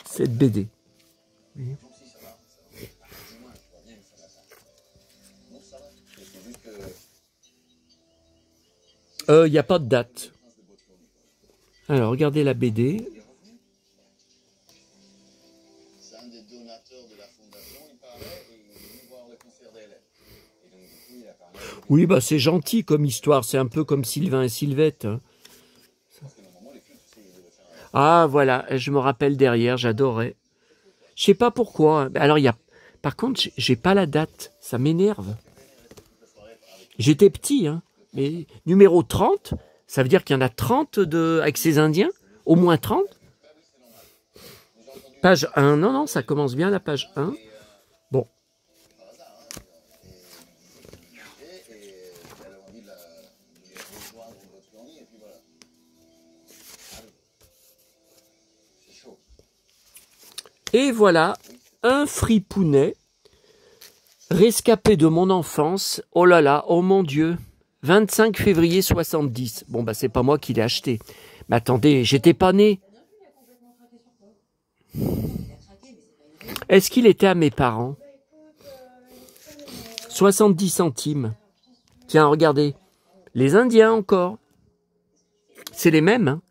Cette BD. Oui. Il n'y a pas de date. Alors, regardez la BD. Oui, bah c'est gentil comme histoire, c'est un peu comme Sylvain et Sylvette. Hein. Ah, voilà, je me rappelle derrière, j'adorais. Je sais pas pourquoi. Alors, par contre, j'ai pas la date. Ça m'énerve. J'étais petit, hein. Mais numéro 30, ça veut dire qu'il y en a 30 avec ces Indiens? Au moins 30? Page 1. Non, non, ça commence bien la page 1. Bon. Et voilà, un fripounet rescapé de mon enfance. Oh là là, oh mon Dieu. 25 février 70. Bon, bah, c'est pas moi qui l'ai acheté. Mais attendez, j'étais pas né. Est-ce qu'il était à mes parents? 70 centimes. Tiens, regardez. Les Indiens encore. C'est les mêmes, hein.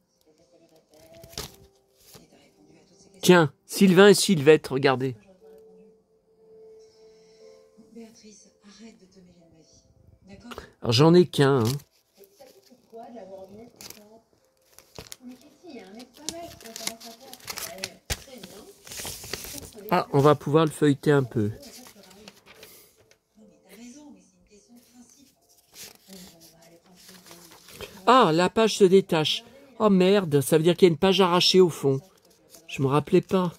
Tiens, Sylvain et Sylvette, regardez. Béatrice, arrête de te mêler de ma vie. D'accord? Alors j'en ai qu'un, hein. Ah, on va pouvoir le feuilleter un peu. Non, mais t'as raison, mais c'est une question de principe. Ah, la page se détache. Oh merde, ça veut dire qu'il y a une page arrachée au fond. Je me rappelais pas.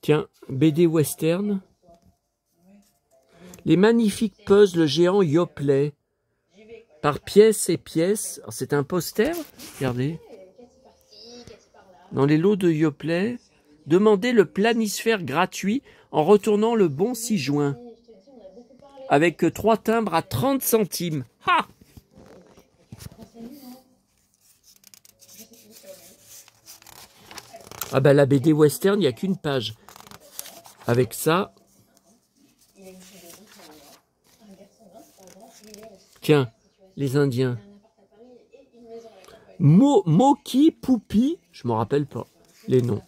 Tiens, BD western. Les magnifiques puzzles géants Yoplait. Par pièces et pièces. C'est un poster. Regardez. Dans les lots de Yoplait, demandez le planisphère gratuit en retournant le bon 6 juin. Avec 3 timbres à 30 centimes. Ha! Ah ben la BD western, il n'y a qu'une page. Avec ça. Tiens, les Indiens. Moki, Poupi, je me rappelle pas les noms.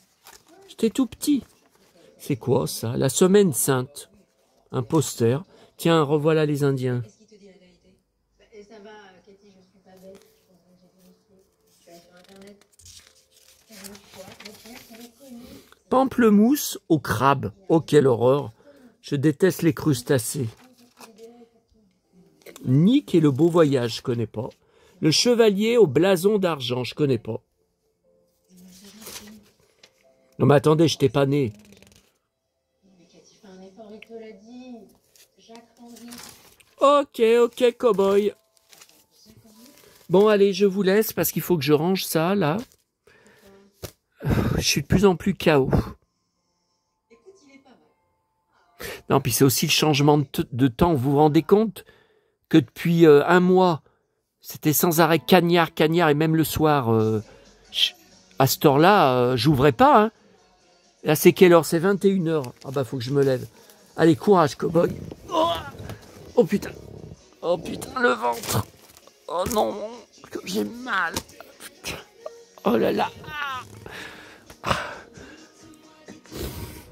J'étais tout petit. C'est quoi ça? La Semaine Sainte. Un poster. Tiens, revoilà les Indiens. Qu'est-ce qui te dit la vérité? Ça va, Cathy, je suis pas bête. Je suis allée sur Internet. Pamplemousse au crabe. Oh, quelle horreur. Je déteste les crustacés. Nick et le beau voyage, je connais pas. Le chevalier au blason d'argent, je connais pas. Non mais attendez, je t'ai pas né. Mais Cathy, fais un effort, il te l'a dit. Jacques Henry. Ok, cowboy. Bon, allez, je vous laisse parce qu'il faut que je range ça, là. Je suis de plus en plus KO. Écoute, il est pas mal. Non, puis c'est aussi le changement de temps. Vous vous rendez compte que depuis un mois, c'était sans arrêt cagnard, et même le soir, à cette heure-là, j'ouvrais pas. Hein. Là, c'est quelle heure? C'est 21h. Ah bah, faut que je me lève. Allez, courage, cowboy. Oh putain. Oh putain, le ventre. Oh non, comme j'ai mal. Oh là là.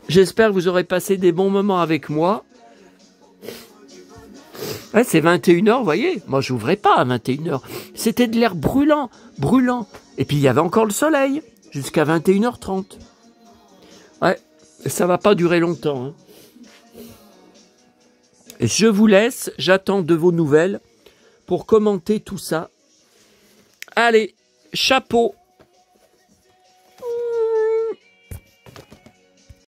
J'espère que vous aurez passé des bons moments avec moi. Ouais, c'est 21h, vous voyez. Moi, j'ouvrais pas à 21h. C'était de l'air brûlant. Et puis, il y avait encore le soleil jusqu'à 21h30. Ouais, ça va pas durer longtemps. Hein. Et je vous laisse. J'attends de vos nouvelles pour commenter tout ça. Allez, chapeau.